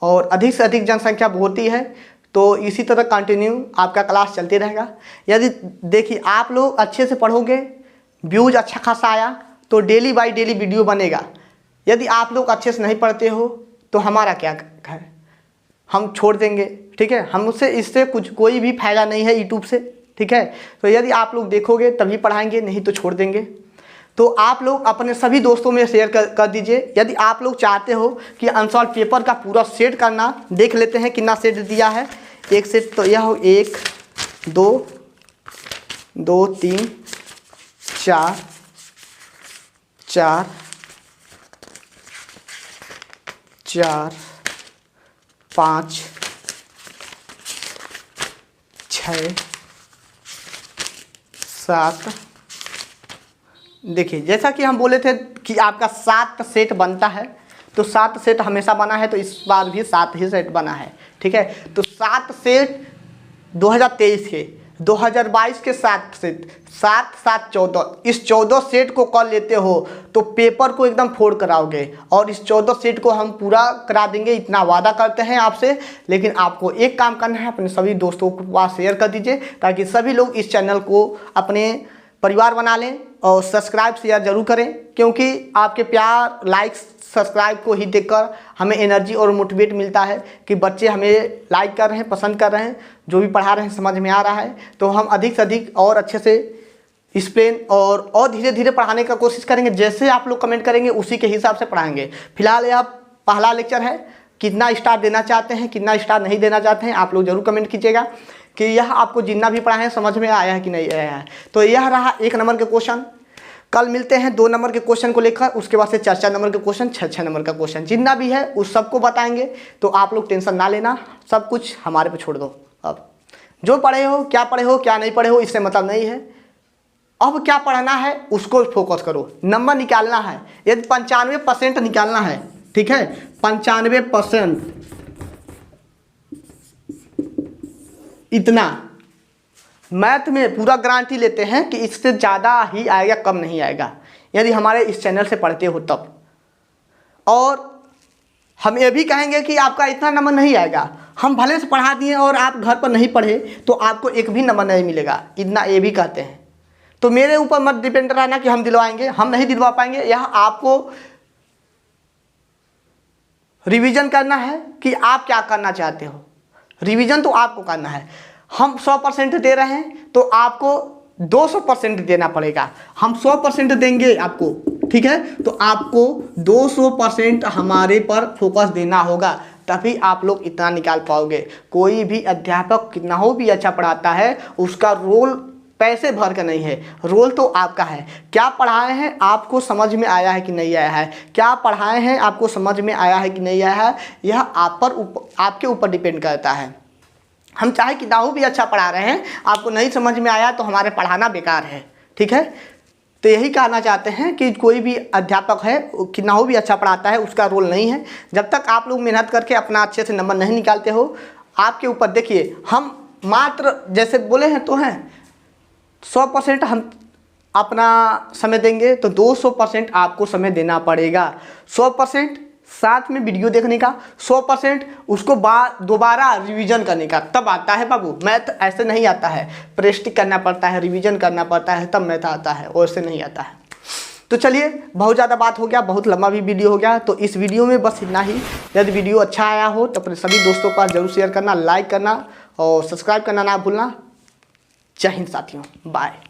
और अधिक से अधिक जनसंख्या बढ़ती है तो इसी तरह कंटिन्यू आपका क्लास चलते रहेगा। यदि देखिए आप लोग अच्छे से पढ़ोगे, व्यूज़ अच्छा खासा आया तो डेली बाय डेली वीडियो बनेगा। यदि आप लोग अच्छे से नहीं पढ़ते हो तो हमारा क्या है, हम छोड़ देंगे। ठीक है, हमसे इससे कोई भी फायदा नहीं है यूट्यूब से। ठीक है, तो यदि आप लोग देखोगे तभी पढ़ाएंगे, नहीं तो छोड़ देंगे। तो आप लोग अपने सभी दोस्तों में शेयर कर दीजिए। यदि आप लोग चाहते हो कि अनसॉल्व पेपर का पूरा सेट करना, देख लेते हैं कितना सेट दिया है। एक सेट तो यह हो 1 2 2 3 4 4 4 5 6 7। देखिए जैसा कि हम बोले थे कि आपका 7 सेट बनता है, तो 7 सेट हमेशा बना है, तो इस बार भी 7 ही सेट बना है। ठीक है, तो 7 सेट 2023 के 2022 के 7 सेट, 7 7 14, इस 14 सेट को कर लेते हो तो पेपर को एकदम फोड़ कराओगे और इस 14 सेट को हम पूरा करा देंगे, इतना वादा करते हैं आपसे। लेकिन आपको एक काम करना है, अपने सभी दोस्तों के पास शेयर कर दीजिए ताकि सभी लोग इस चैनल को अपने परिवार बना लें और सब्सक्राइब शेयर जरूर करें, क्योंकि आपके प्यार, लाइक्स, सब्सक्राइब को ही देखकर हमें एनर्जी और मोटिवेट मिलता है कि बच्चे हमें लाइक कर रहे हैं, पसंद कर रहे हैं, जो भी पढ़ा रहे हैं समझ में आ रहा है। तो हम अधिक से अधिक और अच्छे से एक्सप्लेन और धीरे धीरे पढ़ाने का कोशिश करेंगे। जैसे आप लोग कमेंट करेंगे उसी के हिसाब से पढ़ाएंगे। फिलहाल यह पहला लेक्चर है, कितना स्टार देना चाहते हैं, कितना स्टार नहीं देना चाहते हैं, आप लोग जरूर कमेंट कीजिएगा कि यह आपको जितना भी पढ़ा है समझ में आया है कि नहीं आया है। तो यह रहा 1 नंबर के क्वेश्चन। कल मिलते हैं 2 नंबर के क्वेश्चन को लेकर, उसके बाद से 4 नंबर के क्वेश्चन, 6 नंबर का क्वेश्चन, जितना भी है उस सबको बताएंगे। तो आप लोग टेंशन ना लेना, सब कुछ हमारे पे छोड़ दो। अब जो पढ़े हो, क्या नहीं पढ़े हो, इससे मतलब नहीं है। अब क्या पढ़ना है उसको फोकस करो, नंबर निकालना है। यदि 95% निकालना है, ठीक है, 95% इतना मैथ में पूरा गारंटी लेते हैं कि इससे ज़्यादा ही आएगा, कम नहीं आएगा, यदि हमारे इस चैनल से पढ़ते हो तब। और हम ये भी कहेंगे कि आपका इतना नंबर नहीं आएगा, हम भले से पढ़ा दिए और आप घर पर नहीं पढ़े तो आपको एक भी नंबर नहीं मिलेगा, इतना ये भी कहते हैं। तो मेरे ऊपर मत डिपेंड रहना कि हम दिलवाएंगे, हम नहीं दिलवा पाएंगे। यह आपको रिवीजन करना है कि आप क्या करना चाहते हो, रिवीजन तो आपको करना है। हम 100% दे रहे हैं तो आपको 200% देना पड़ेगा। हम 100% देंगे आपको, ठीक है, तो आपको 200% हमारे पर फोकस देना होगा, तभी आप लोग इतना निकाल पाओगे। कोई भी अध्यापक कितना हो भी अच्छा पढ़ाता है, उसका रोल पैसे भर के नहीं है, रोल तो आपका है। क्या पढ़ाए हैं आपको समझ में आया है कि नहीं आया है, क्या पढ़ाए हैं आपको समझ में आया है कि नहीं आया है, यह आपके ऊपर डिपेंड करता है। हम चाहे कितना हो भी अच्छा पढ़ा रहे हैं, आपको नहीं समझ में आया तो हमारे पढ़ाना बेकार है, ठीक है। तो यही कहना चाहते हैं कि कोई भी अध्यापक है कितना हो भी अच्छा पढ़ाता है, उसका रोल नहीं है। जब तक आप लोग मेहनत करके अपना अच्छे से नंबर नहीं निकालते हो, आपके ऊपर। देखिए, हम मात्र जैसे बोले हैं तो हैं 100% हम अपना समय देंगे, तो 200% आपको समय देना पड़ेगा। 100% साथ में वीडियो देखने का, 100% उसको दोबारा रिवीजन करने का, तब आता है बाबू। मैथ ऐसे नहीं आता है, प्रैक्टिस करना पड़ता है, रिवीजन करना पड़ता है, तब मैथ आता है, वैसे नहीं आता है। तो चलिए, बहुत ज़्यादा बात हो गया, बहुत लंबा भी वीडियो हो गया, तो इस वीडियो में बस इतना ही। यदि वीडियो अच्छा आया हो तो अपने सभी दोस्तों के पास जरूर शेयर करना, लाइक करना और सब्सक्राइब करना ना भूलना। जय हिंद साथियों, बाय।